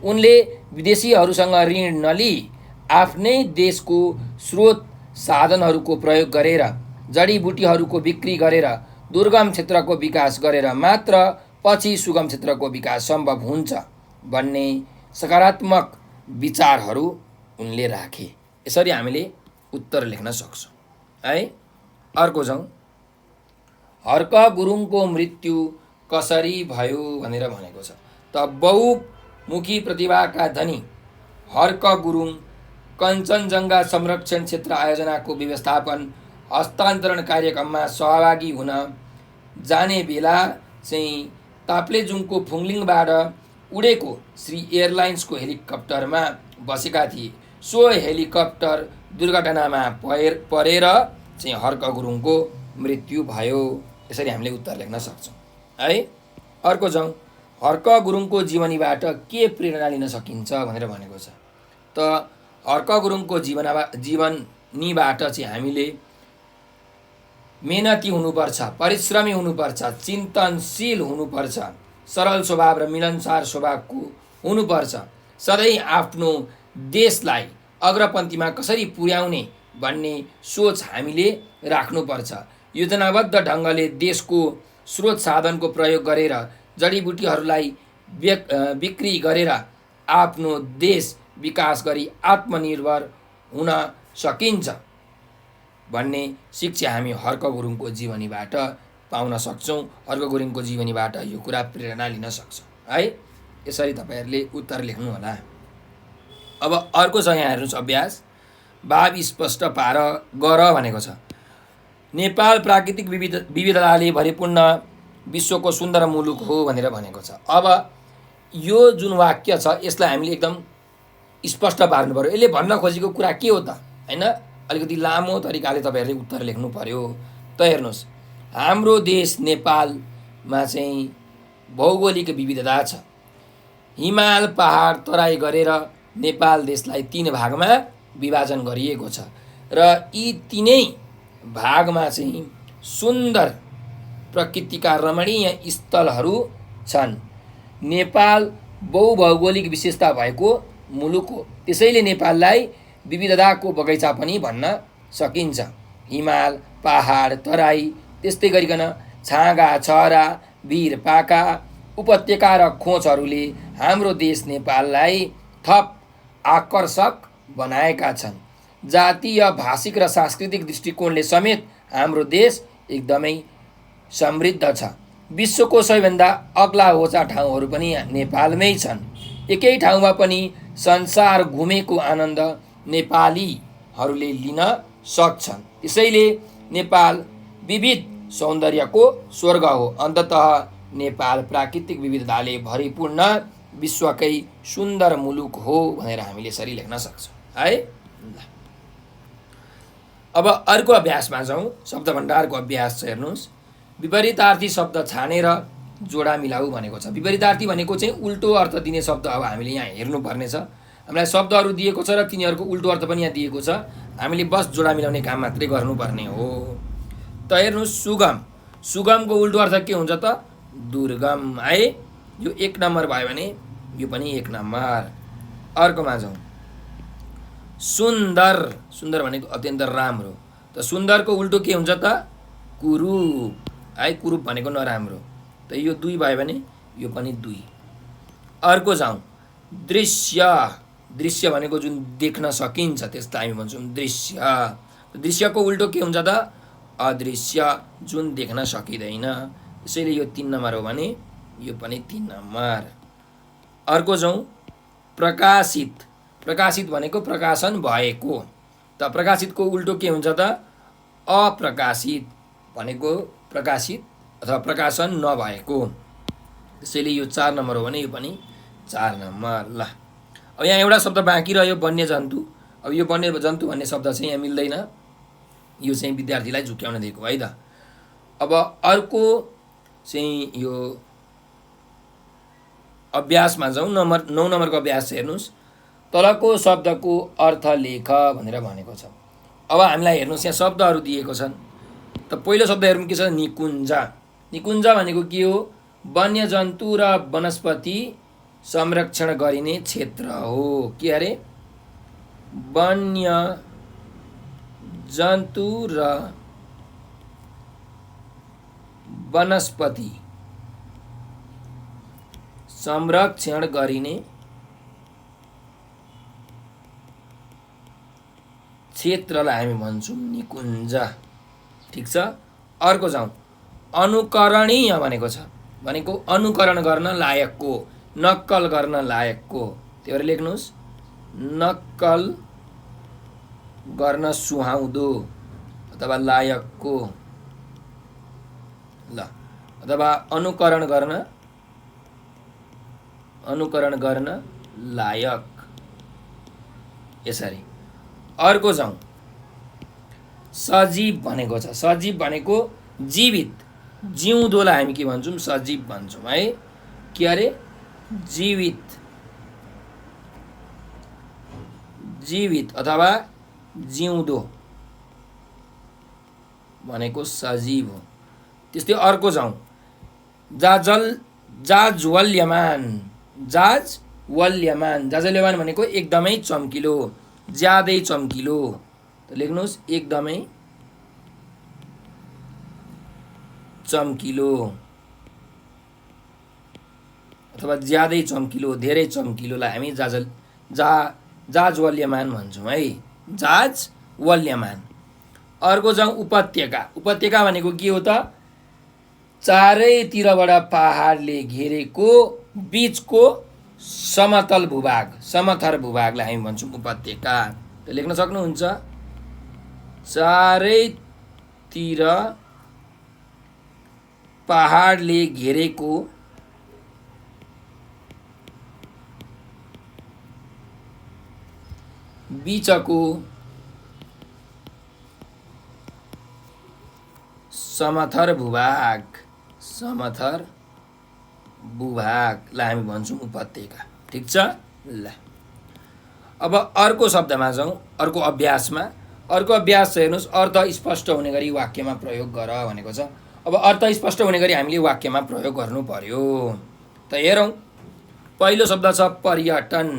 उनले विदेशीहरूसँग ऋण नलिई आफ्नै देशको स्रोत साधनहरूको प्रयोग गरेर, जडीबुटीहरूको बिक्री गरेर, दुर्गम क्षेत्रको विकास गरेर मात्र पछि सुगम क्षेत्रको विकास सम्भव हुन्छ भन्ने सकारात्मक विचारहरू उनले राखे। यसरी हामीले उत्तर लेख्न सक्छौँ है। अर्को जाउँ। हर्क गुरुङको मृत्यु कसरी भयो भनेर भनेको छ। त बहुमुखी प्रतिभाका धनी हर्क गुरुङ कञ्चनजङ्घा संरक्षण क्षेत्र आयोजनाको व्यवस्थापन हस्तान्तरण कार्यक्रममा सहभागी हुन जाने बेला चाहिँ ताप्लेजुङको फुङलिङबाट उडेको श्री एयरलाइन्सको हेलिकप्टरमा बसेका थिए। सो हेलिकप्टर दुर्घटनामा परेर चाहिँ हर्क गुरुङको मृत्यु भयो। यसरी हामीले उत्तर लेख्न सक्छौँ है। अर्को जाउँ। हर्क गुरुङको जीवनीबाट के प्रेरणा लिन सकिन्छ भनेर भनेको छ। त हर्क गुरुङको जीवनीबाट चाहिँ हामीले मेहनती हुनुपर्छ, परिश्रमी हुनुपर्छ, चिन्तनशील हुनुपर्छ, सरल स्वभाव र मिलनसार स्वभावको हुनुपर्छ, सधैँ आफ्नो देशलाई अग्रपन्थीमा कसरी पुर्याउने भन्ने सोच हामीले राख्नुपर्छ। योजनाबद्ध ढङ्गले देशको स्रोत साधनको प्रयोग गरेर जडीबुटीहरूलाई बिक्री गरेर आफ्नो देश विकास गरी आत्मनिर्भर हुन सकिन्छ भन्ने शिक्षा हामी हर्क गुरुङको जीवनीबाट पाउन सक्छौँ। हर्क गुरुङको जीवनीबाट यो कुरा प्रेरणा लिन सक्छौँ है। यसरी तपाईँहरूले उत्तर लेख्नु होला। अब अर्को छ, यहाँ हेर्नुहोस् अभ्यास। भाव स्पष्ट पार गर भनेको छ। नेपाल प्राकृतिक विविधताले भरिपूर्ण विश्वको सुन्दर मुलुक हो भनेर भनेको छ। अब यो जुन वाक्य छ यसलाई हामीले एकदम स्पष्ट पार्नु पर्यो। यसले भन्न खोजेको कुरा के हो त, होइन? अलिकति लामो तरिकाले तपाईँहरूले उत्तर लेख्नु पर्यो। त हेर्नुहोस्, हाम्रो देश नेपालमा चाहिँ भौगोलिक विविधता छ। हिमाल, पहाड, तराई गरेर नेपाल देशलाई 3 भागमा विभाजन गरिएको छ र यी तीनै भागमा चाहिँ सुन्दर प्रकृतिका रमणीय स्थलहरू छन्। नेपाल बहुभौगोलिक विशेषता भएको मुलुक हो, त्यसैले नेपाललाई विविधताको बगैँचा पनि भन्न सकिन्छ। हिमाल, पहाड, तराई, त्यस्तै गरिकन छाँगा, छहरा, भिर, पाका, उपत्यका र खोजहरूले हाम्रो देश नेपाललाई थप आकर्षक बनाएका छन्। जातीय, भाषिक र सांस्कृतिक दृष्टिकोणले समेत हाम्रो देश एकदमै समृद्ध छ। विश्वको सबैभन्दा अग्ला होचा ठाउँहरू पनि नेपालमै छन्। एकै ठाउँमा पनि संसार घुमेको आनन्द नेपालीहरूले लिन सक्छन्। त्यसैले नेपाल विविध सौन्दर्यको स्वर्ग हो। अन्ततः नेपाल प्राकृतिक विविधताले भरिपूर्ण विश्वकै सुन्दर मुलुक हो भनेर हामीले यसरी लेख्न सक्छौँ है। अब अर्को अभ्यासमा जाउँ। शब्द भण्डारको अभ्यास छ। हेर्नुहोस्, विपरीतार्थी शब्द छानेर जोडा मिलाऊ भनेको छ। विपरीतार्थी भनेको चाहिँ उल्टो अर्थ दिने शब्द अब हामीले यहाँ हेर्नुपर्ने छ। हामीलाई शब्दहरू दिएको छ र तिनीहरूको उल्टो अर्थ पनि यहाँ दिएको छ। हामीले बस जोडा मिलाउने काम मात्रै गर्नुपर्ने हो। त हेर्नुहोस्, सुगम। सुगमको उल्टो अर्थ के हुन्छ त? दुर्गम है। यो 1 नम्बर भयो भने यो पनि 1 नम्बर। अर्कोमा जाउँ। सुन्दर। सुन्दर भनेको अत्यन्त राम्रो। त सुन्दरको उल्टो के हुन्छ त? कुरूप है। कुरूप भनेको नराम्रो। त यो 2 भयो भने यो पनि 2। अर्को जाउँ। दृश्य। दृश्य भनेको जुन देख्न सकिन्छ त्यसलाई हामी भन्छौँ दृश्य। दृश्यको उल्टो के हुन्छ त? अदृश्य, जुन देख्न सकिँदैन। त्यसैले यो 3 नम्बर हो भने यो पनि 3 नम्बर। अर्को जाउँ। प्रकाशित। प्रकाशित भनेको प्रकाशन भएको। त प्रकाशितको उल्टो के हुन्छ त? अप्रकाशित भनेको प्रकाशित अथवा प्रकाशन नभएको। त्यसैले यो 4 नम्बर हो भने यो पनि 4 नम्बर। ल, अब यहाँ एउटा शब्द बाँकी रह्यो, वन्यजन्तु। अब यो वन्यजन्तु भन्ने शब्द चाहिँ यहाँ मिल्दैन। यो चाहिँ विद्यार्थीलाई झुक्याउन दिएको है त। अब अर्को चाहिँ यो अभ्यासमा जाउँ। 9 नम्बरको अभ्यास हेर्नुहोस्। तलको शब्दको अर्थ लेख भनेर भनेको छ। अब हामीलाई हेर्नुहोस्, यहाँ शब्दहरू दिएको छन्। त पहिलो शब्द हेरौँ के छ? निकुञ्ज। निकुञ्ज भनेको के हो? वन्यजन्तु र वनस्पति संरक्षण गरिने क्षेत्र हो। के अरे? वन्य जन्तु र वनस्पति संरक्षण गरिने क्षेत्रलाई हामी भन्छौँ निकुञ्ज। ठिक छ। अर्को जाउँ। अनुकरणीय भनेको छ। भनेको अनुकरण गर्न लायकको, नक्कल गर्न लायकको। त्यही भएर लेख्नुहोस्, नक्कल गर्न सुहाउँदो अथवा लायकको। ल, अथवा अनुकरण गर्न लायक, यसरी। अर्को जाउँ। सजीव भनेको छ। सजीव भनेको जीवित, जिउँदोलाई हामी के भन्छौँ? सजीव भन्छौँ है। के अरे जीवित जीवित अथवा जिउँदो भनेको सजीव हो। त्यस्तै अर्को जाउँ, जाज्वल्यमान जाज्वल्यमान जाज्वल्यमान भनेको एकदमै चम्किलो, ज्यादै चम्किलो। त लेख्नुहोस् एकदमै चम्किलो अथवा ज्यादै चम्किलो, धेरै चम्किलोलाई हामी जाज्वल्यमान भन्छौँ है, जाज्वल्यमान। अर्को जाउँ उपत्यका। उपत्यका भनेको के हो त? चारैतिरबाट पहाडले घेरेको बीचको समतल भूभाग, समथर भूभागलाई हामी भन्छौँ उपत्यका। त लेख्न सक्नुहुन्छ, चारैतिर पहाडले घेरेको बीचको समथर भूभाग, समथर भूभागलाई हामी भन्छौँ उपत्यका। ठिक छ ल। अब अर्को शब्दमा जाउँ, अर्को अभ्यासमा। अर्को अभ्यास छ, हेर्नुहोस्, अर्थ स्पष्ट हुने गरी वाक्यमा प्रयोग गर भनेको छ। अब अर्थ स्पष्ट हुने गरी हामीले वाक्यमा प्रयोग गर्नु पर्यो। त हेरौँ, पहिलो शब्द छ पर्यटन।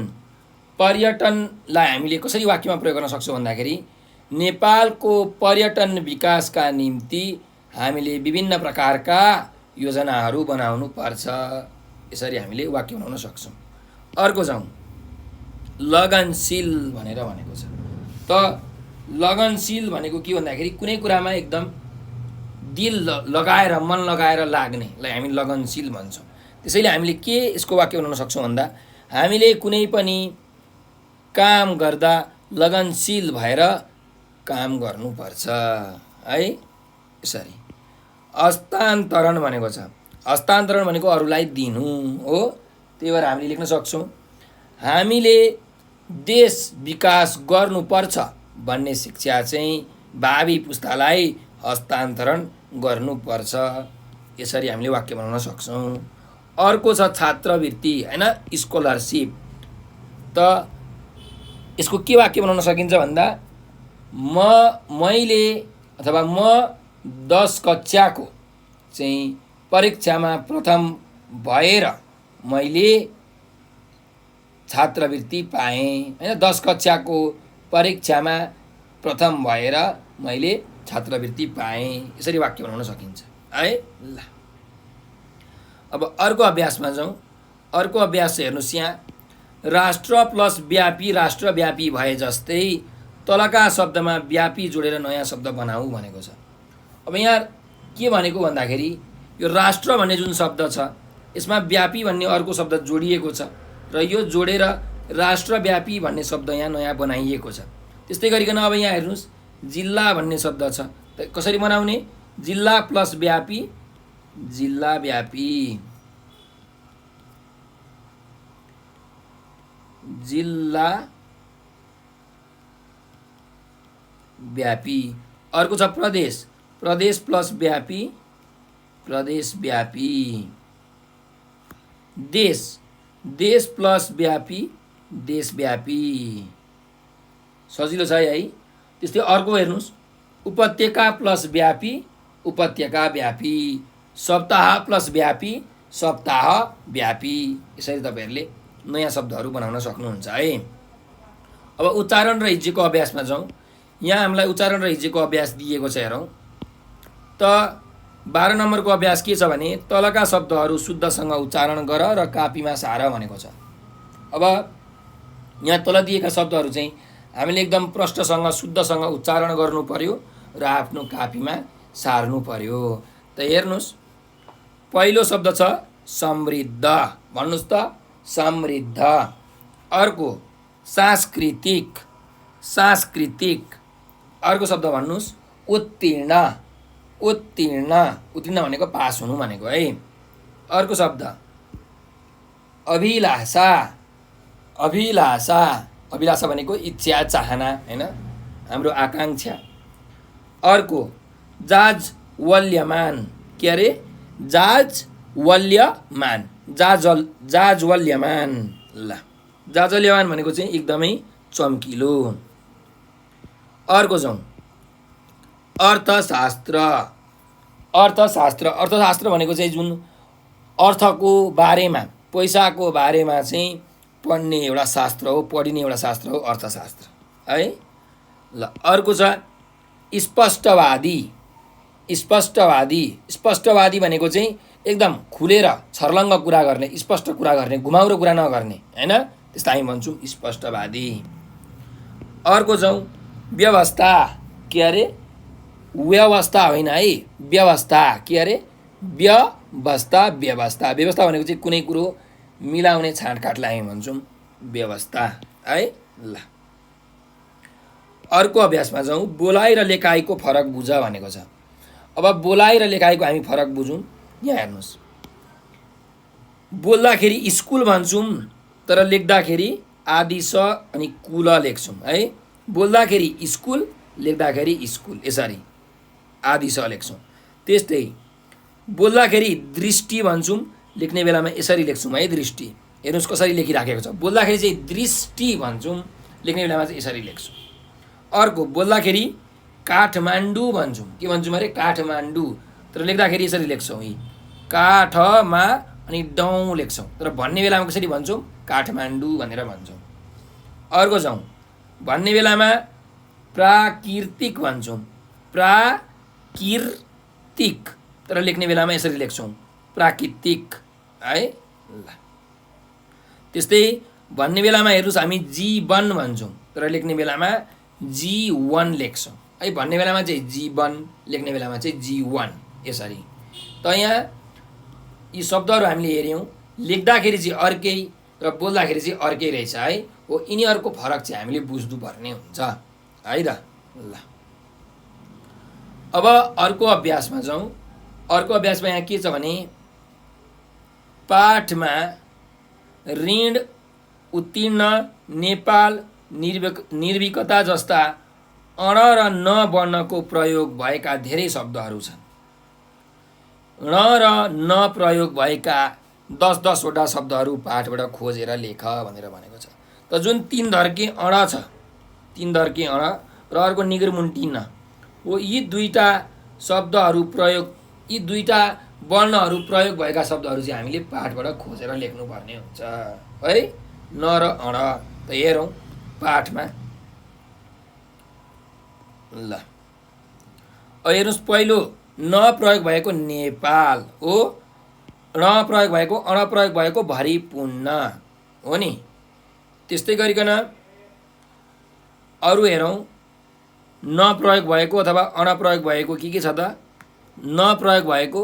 पर्यटनलाई हामीले कसरी वाक्यमा प्रयोग गर्न सक्छौँ भन्दाखेरि, नेपालको पर्यटन विकासका निम्ति हामीले विभिन्न प्रकारका योजनाहरू बनाउनु पर्छ, यसरी हामीले वाक्य बनाउन सक्छौँ। अर्को जाउँ, लगनशील भनेर भनेको छ। त लगनशील भनेको के भन्दाखेरि कुनै कुरामा एकदम दिल लगाएर, मन लगाएर लाग्नेलाई हामी लगनशील भन्छौँ। त्यसैले हामीले के यसको वाक्य बनाउन सक्छौँ भन्दा, हामीले कुनै पनि काम गर्दा लगनशील भएर काम गर्नुपर्छ है, यसरी। हस्तान्तरण भनेको छ। हस्तान्तरण भनेको अरूलाई दिनु हो, त्यही भएर हामीले लेख्न सक्छौँ, हामीले देश विकास गर्नुपर्छ भन्ने शिक्षा चाहिँ भावी पुस्तालाई हस्तान्तरण गर्नुपर्छ, यसरी हामीले वाक्य बनाउन सक्छौँ। अर्को छ छात्रवृत्ति हैन, स्कलरसिप। त यसको के वाक्य बनाउन सकिन्छ भन्दा, मैले अथवा म 10 कक्षाको चाहिँ परीक्षामा प्रथम भएर मैले छात्रवृत्ति पाएँ हैन, 10 कक्षाको परीक्षामा प्रथम भएर मैले छात्रवृत्ति पाएँ, यसरी वाक्य बनाउन सकिन्छ है ल। अब अर्को अभ्यासमा जाउँ। अर्को अभ्यास हेर्नुहोस्, यहाँ राष्ट्र प्लस व्यापी राष्ट्रव्यापी भए जस्तै तलका शब्दमा व्यापी जोडेर नयाँ शब्द बनाऊ भनेको छ। अब यहाँ के भनेको भन्दाखेरि, यो राष्ट्र भन्ने जुन शब्द छ यसमा व्यापी भन्ने अर्को शब्द जोडिएको छ र यो जोडेर राष्ट्रव्यापी भन्ने शब्द यहाँ नयाँ बनाइएको छ। त्यस्तै गरिकन अब यहाँ हेर्नुहोस्, जिल्ला भन्ने शब्द छ। त कसरी बनाउने? जिल्ला प्लस व्यापी, जिल्ला व्यापी, जिल्ला व्यापी। अर्को छ प्रदेश, प्रदेश प्लस व्यापी, प्रदेश व्यापी। देश, देश प्लस व्यापी, देशव्यापी। सजिलो छ है। त्यस्तै अर्को हेर्नुहोस्, उपत्यका प्लस व्यापी, उपत्यका व्यापी। सप्ताह प्लस व्यापी, सप्ताह व्यापी। यसरी तपाईँहरूले नयाँ शब्दहरू बनाउन सक्नुहुन्छ है। अब उच्चारण र हिज्जेको अभ्यासमा जाउँ। यहाँ हामीलाई उच्चारण र हिज्जेको अभ्यास दिएको छ, हेरौँ त। 12 नम्बरको अभ्यास के छ भने, तलका शब्दहरू शुद्धसँग उच्चारण गर र कापीमा सार भनेको छ। अब यहाँ तल दिएका शब्दहरू चाहिँ हामीले एकदम प्रष्टसँग शुद्धसँग उच्चारण गर्नु पर्यो र आफ्नो कापीमा सार्नु पर्यो। त हेर्नुहोस्, पहिलो शब्द छ समृद्ध, भन्नुहोस् त समृद्ध। अर्को सांस्कृतिक, सांस्कृतिक। अर्को शब्द भन्नुहोस् उत्तीर्ण, उत्तीर्ण। उत्तीर्ण भनेको पास हुनु भनेको है। अर्को शब्द अभिलाषा, अभिलाषा। अभिलाषा भनेको इच्छा, चाहना हैन, हाम्रो आकांक्षा। अर्को जाज्वल्यमान, के अरे जाज्वल्यमान, जाज्वल्यमान। ल जाज्वल्यमान भनेको चाहिँ एकदमै चम्किलो। अर्को जाउँ अर्थशास्त्र। अर्थशास्त्र भनेको चाहिँ जुन अर्थको बारेमा पैसाको बारेमा चाहिँ पढ्ने एउटा शास्त्र हो, पढिने एउटा शास्त्र हो अर्थशास्त्र है। ल अर्को छ स्पष्टवादी। स्पष्टवादी भनेको चाहिँ एकदम खुलेर छर्लङ्ग कुरा गर्ने, स्पष्ट कुरा गर्ने, घुमाउरो कुरा नगर्ने हैन, त्यसलाई हामी भन्छौँ स्पष्टवादी। अर्को जाउँ व्यवस्था। के अरे व्यवस्था होइन है, व्यवस्था। के अरे व्यवस्था भनेको चाहिँ कुनै कुरो मिलाउने छाँटकाटलाई हामी भन्छौँ व्यवस्था है। ल अर्को अभ्यासमा जाउँ बोलाइ र लेखाइको फरक बुझ भनेको छ। अब बोलाइ र लेखाइको हामी फरक बुझौँ। यहाँ हेर्नुहोस्, बोल्दाखेरि स्कुल भन्छौँ तर लेख्दाखेरि आदि स अनि कुल लेख्छौँ है। बोल्दाखेरि स्कुल, लेख्दाखेरि स्कुल, यसरी आदि स लेख्छौँ। त्यस्तै बोल्दाखेरि दृष्टि भन्छौँ, लेख्ने बेलामा यसरी लेख्छौँ है दृष्टि। हेर्नुहोस् कसरी लेखिराखेको छ। बोल्दाखेरि चाहिँ दृष्टि भन्छौँ, लेख्ने बेलामा चाहिँ यसरी लेख्छौँ। अर्को बोल्दाखेरि काठमाडौँ भन्छौँ। के भन्छौँ अरे काठमाडौँ, तर लेख्दाखेरि यसरी लेख्छौँ है काठमा अनि डौँ लेख्छौँ, तर भन्ने बेलामा कसरी भन्छौँ काठमाडौँ भनेर भन्छौँ। अर्को जाउँ भन्ने बेलामा प्राकृतिक भन्छौँ, प्राकृतिक, तर लेख्ने बेलामा यसरी लेख्छौँ प्राकृतिक है। ल त्यस्तै भन्ने बेलामा हेर्नुहोस् हामी जीवन भन्छौँ, तर लेख्ने बेलामा जीवन लेख्छौँ है। भन्ने बेलामा चाहिँ जीवन, लेख्ने बेलामा चाहिँ जीवन, यसरी। त यहाँ यी शब्दहरू हामीले हेऱ्यौँ, लेख्दाखेरि चाहिँ अर्कै र बोल्दाखेरि चाहिँ अर्कै रहेछ है। हो यिनीहरूको फरक चाहिँ हामीले बुझ्नुपर्ने हुन्छ है त। ल अब अर्को अभ्यासमा जाउँ। अर्को अभ्यासमा यहाँ के छ भने पाठमा ऋण, उत्तीर्ण, नेपाल, निर्भीकता जस्ता अण र न वर्णको प्रयोग भएका धेरै शब्दहरू छन्। ण र न प्रयोग भएका 10 वटा शब्दहरू पाठबाट खोजेर लेख भनेर भनेको छ। त जुन 3 धर्के अण छ, 3 धर्के अण र अर्को निग्रमुन्टी न हो, यी दुईटा शब्दहरू प्रयोग, यी दुईटा वर्णहरू प्रयोग भएका शब्दहरू चाहिँ हामीले पाठबाट खोजेर लेख्नुपर्ने हुन्छ है। न र अण। त हेरौँ पाठमा। ल हेर्नुहोस् पहिलो न प्रयोग भएको नेपाल हो, ण प्रयोग भएको, अण प्रयोग भएको भरिपूर्ण हो नि। त्यस्तै गरिकन अरू हेरौँ न प्रयोग भएको अथवा अण प्रयोग भएको के छ त। न प्रयोग भएको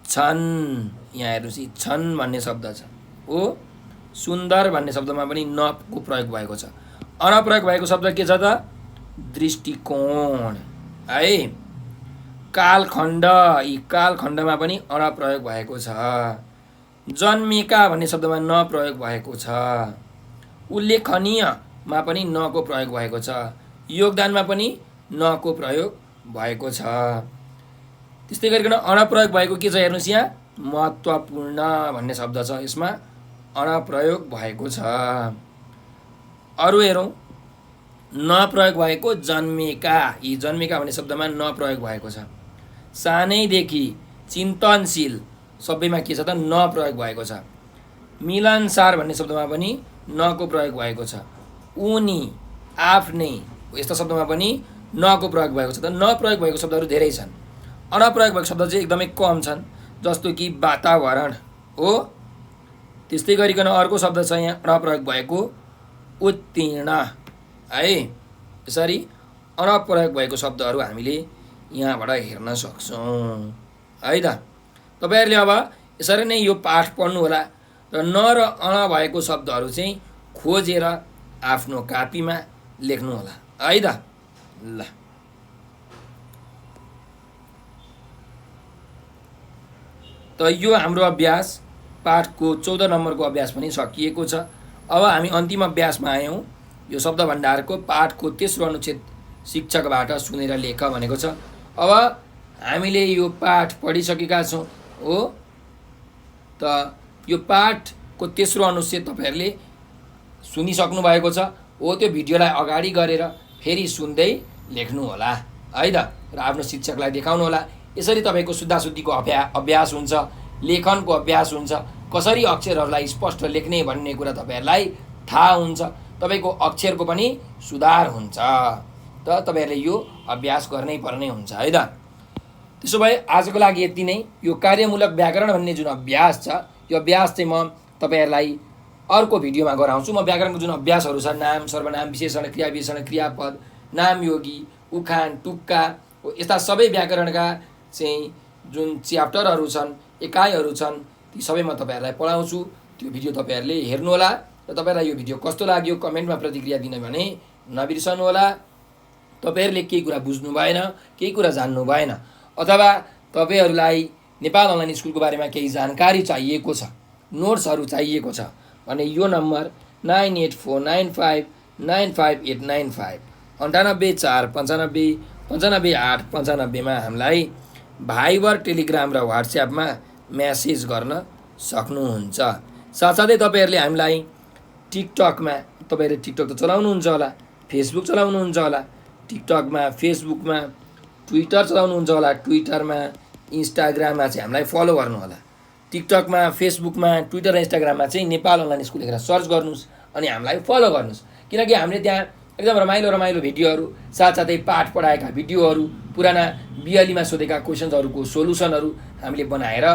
छन्, यहाँ हेर्नुहोस् यी छन् भन्ने शब्द छ हो। सुन्दर भन्ने शब्दमा पनि न को प्रयोग भएको छ। अण प्रयोग भएको शब्द के छ त दृष्टिकोण है। कालखण्ड, यी कालखण्डमा पनि अण प्रयोग भएको छ। जन्मेका भन्ने शब्दमा न प्रयोग भएको छ। उल्लेखनीयमा पनि न को प्रयोग भएको छ। योगदानमा पनि न को प्रयोग भएको छ। त्यस्तै गरिकन अण प्रयोग भएको के छ हेर्नुहोस् यहाँ महत्त्वपूर्ण भन्ने शब्द छ, यसमा अण प्रयोग भएको छ। अरू हेरौँ न प्रयोग भएको जन्मेका, यी जन्मेका भन्ने शब्दमा न प्रयोग भएको छ। सानैदेखि, चिन्तनशील सबैमा के छ त न प्रयोग भएको छ। मिलनसार भन्ने शब्दमा पनि न को प्रयोग भएको छ। उनी, आफ्नै यस्ता शब्दमा पनि न को प्रयोग भएको छ। त न प्रयोग भएको शब्दहरू धेरै छन्। अण प्रयोग भएको शब्द चाहिँ एकदमै कम छन्, जस्तो कि वातावरण हो। त्यस्तै गरिकन अर्को शब्द छ यहाँ अण प्रयोग भएको उत्तीर्ण है। यसरी अण प्रयोग भएको शब्दहरू हामीले यहाँबाट हेर्न सक्छौँ है त। तपाईँहरूले अब यसरी नै यो पाठ पढ्नु होला र न र अण भएको शब्दहरू चाहिँ खोजेर आफ्नो कापीमा लेख्नु होला है त। ल त यो हाम्रो अभ्यास पाठको 14 नम्बरको अभ्यास पनि सकिएको छ। अब हामी अन्तिम अभ्यासमा आयौँ। यो शब्द भण्डारको पाठको तेस्रो अनुच्छेद शिक्षकबाट सुनेर लेख भनेको छ। अब हामीले यो पाठ पढिसकेका छौँ हो। त यो पाठको तेस्रो अनुच्छेद तपाईँहरूले सुनिसक्नु भएको छ हो। त्यो भिडियोलाई अगाडि गरेर फेरि सुन्दै लेख्नु होला है त, र आफ्नो शिक्षकलाई देखाउनु होला। यसरी तपाईँको शुद्धाशुद्धिको अभ्यास हुन्छ, लेखनको अभ्यास हुन्छ, कसरी अक्षरहरूलाई स्पष्ट लेख्ने भन्ने कुरा तपाईँहरूलाई थाहा हुन्छ, तपाईँको अक्षरको पनि सुधार हुन्छ। त तपाईँहरूले यो अभ्यास गर्नै पर्ने हुन्छ है त। त्यसो भए आजको लागि यति नै। यो कार्यमूलक व्याकरण भन्ने जुन अभ्यास छ, यो अभ्यास चाहिँ म तपाईँहरूलाई अर्को भिडियोमा गराउँछु। म व्याकरणको जुन अभ्यासहरू छ, नाम, सर्वनाम, विशेषण, क्रिया विशेषण, क्रियापद, नाम योगी, उखान, तुक्का, यस्ता सबै व्याकरणका चाहिँ जुन च्याप्टरहरू छन्, एकाइहरू छन्, ती सबै म तपाईँहरूलाई पढाउँछु। त्यो भिडियो तपाईँहरूले हेर्नुहोला र तपाईँलाई यो भिडियो कस्तो लाग्यो कमेन्टमा प्रतिक्रिया दिन भने नबिर्सनुहोला। तपाईँहरूले केही कुरा बुझ्नु भएन, केही कुरा जान्नु भएन, अथवा तपाईँहरूलाई नेपाल अनलाइन स्कुलको बारेमा केही जानकारी चाहिएको छ, नोट्सहरू चाहिएको छ भने यो नम्बर 9849595895 9845955895 मा हामीलाई भाइबर, टेलिग्राम र व्हाट्सएपमा म्यासेज गर्न सक्नुहुन्छ। साथसाथै तपाईँहरूले हामीलाई टिकटकमा, तपाईँहरूले टिकटक त चलाउनुहुन्छ होला, फेसबुक चलाउनुहुन्छ होला, टिकटकमा, फेसबुकमा, ट्विटर चलाउनुहुन्छ होला, ट्विटरमा, इन्स्टाग्राममा चाहिँ हामीलाई फलो गर्नु होला। टिकटकमा, फेसबुकमा, ट्विटर र इन्स्टाग्राममा चाहिँ नेपाल अनलाइन स्कुल लेखेर सर्च गर्नुहोस् अनि हामीलाई फलो गर्नुहोस्। किनकि हामीले त्यहाँ एकदम रमाइलो भिडियोहरू, साथसाथै पाठ पढाएका भिडियोहरू, पुराना बिएलीमा सोधेका क्वेसन्सहरूको सोलुसनहरू हामीले बनाएर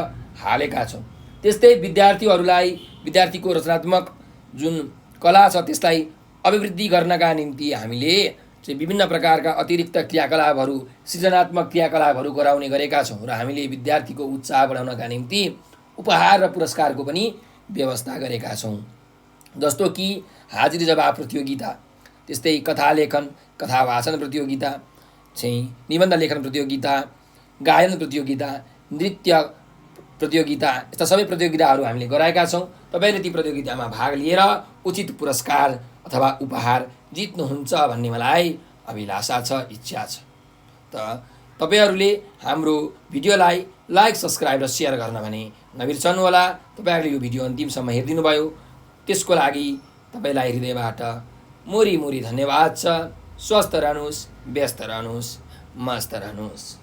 हालेका छौँ। त्यस्तै विद्यार्थीको रचनात्मक जुन कला छ त्यसलाई अभिवृद्धि गर्नका निम्ति हामीले चाहिँ विभिन्न प्रकारका अतिरिक्त क्रियाकलापहरू, सृजनात्मक क्रियाकलापहरू गराउने गरेका छौँ र हामीले विद्यार्थीको उत्साह बढाउनका निम्ति उपहार र पुरस्कारको पनि व्यवस्था गरेका छौँ। जस्तो कि हाजिरी जवाब प्रतियोगिता, त्यस्तै कथा लेखन, कथा वाचन प्रतियोगिता, चाहिँ निबन्ध लेखन प्रतियोगिता, गायन प्रतियोगिता, नृत्य प्रतियोगिता, यस्ता सबै प्रतियोगिताहरू हामीले गराएका छौँ। तपाईँले ती प्रतियोगितामा भाग लिएर उचित पुरस्कार अथवा उपहार जित्नुहुन्छ भन्ने मलाई अभिलाषा छ, इच्छा छ। त तपाईँहरूले हाम्रो भिडियोलाई लाइक, सब्सक्राइब र सेयर गर्न भने नबिर्सनुहोला। तपाईँहरूले यो भिडियो अन्तिमसम्म हेरिदिनु भयो, त्यसको लागि तपाईँलाई हृदयबाट मुरी धन्यवाद छ। स्वस्थ रहनुहोस्, व्यस्त रहनुहोस्, मस्त रहनुहोस्।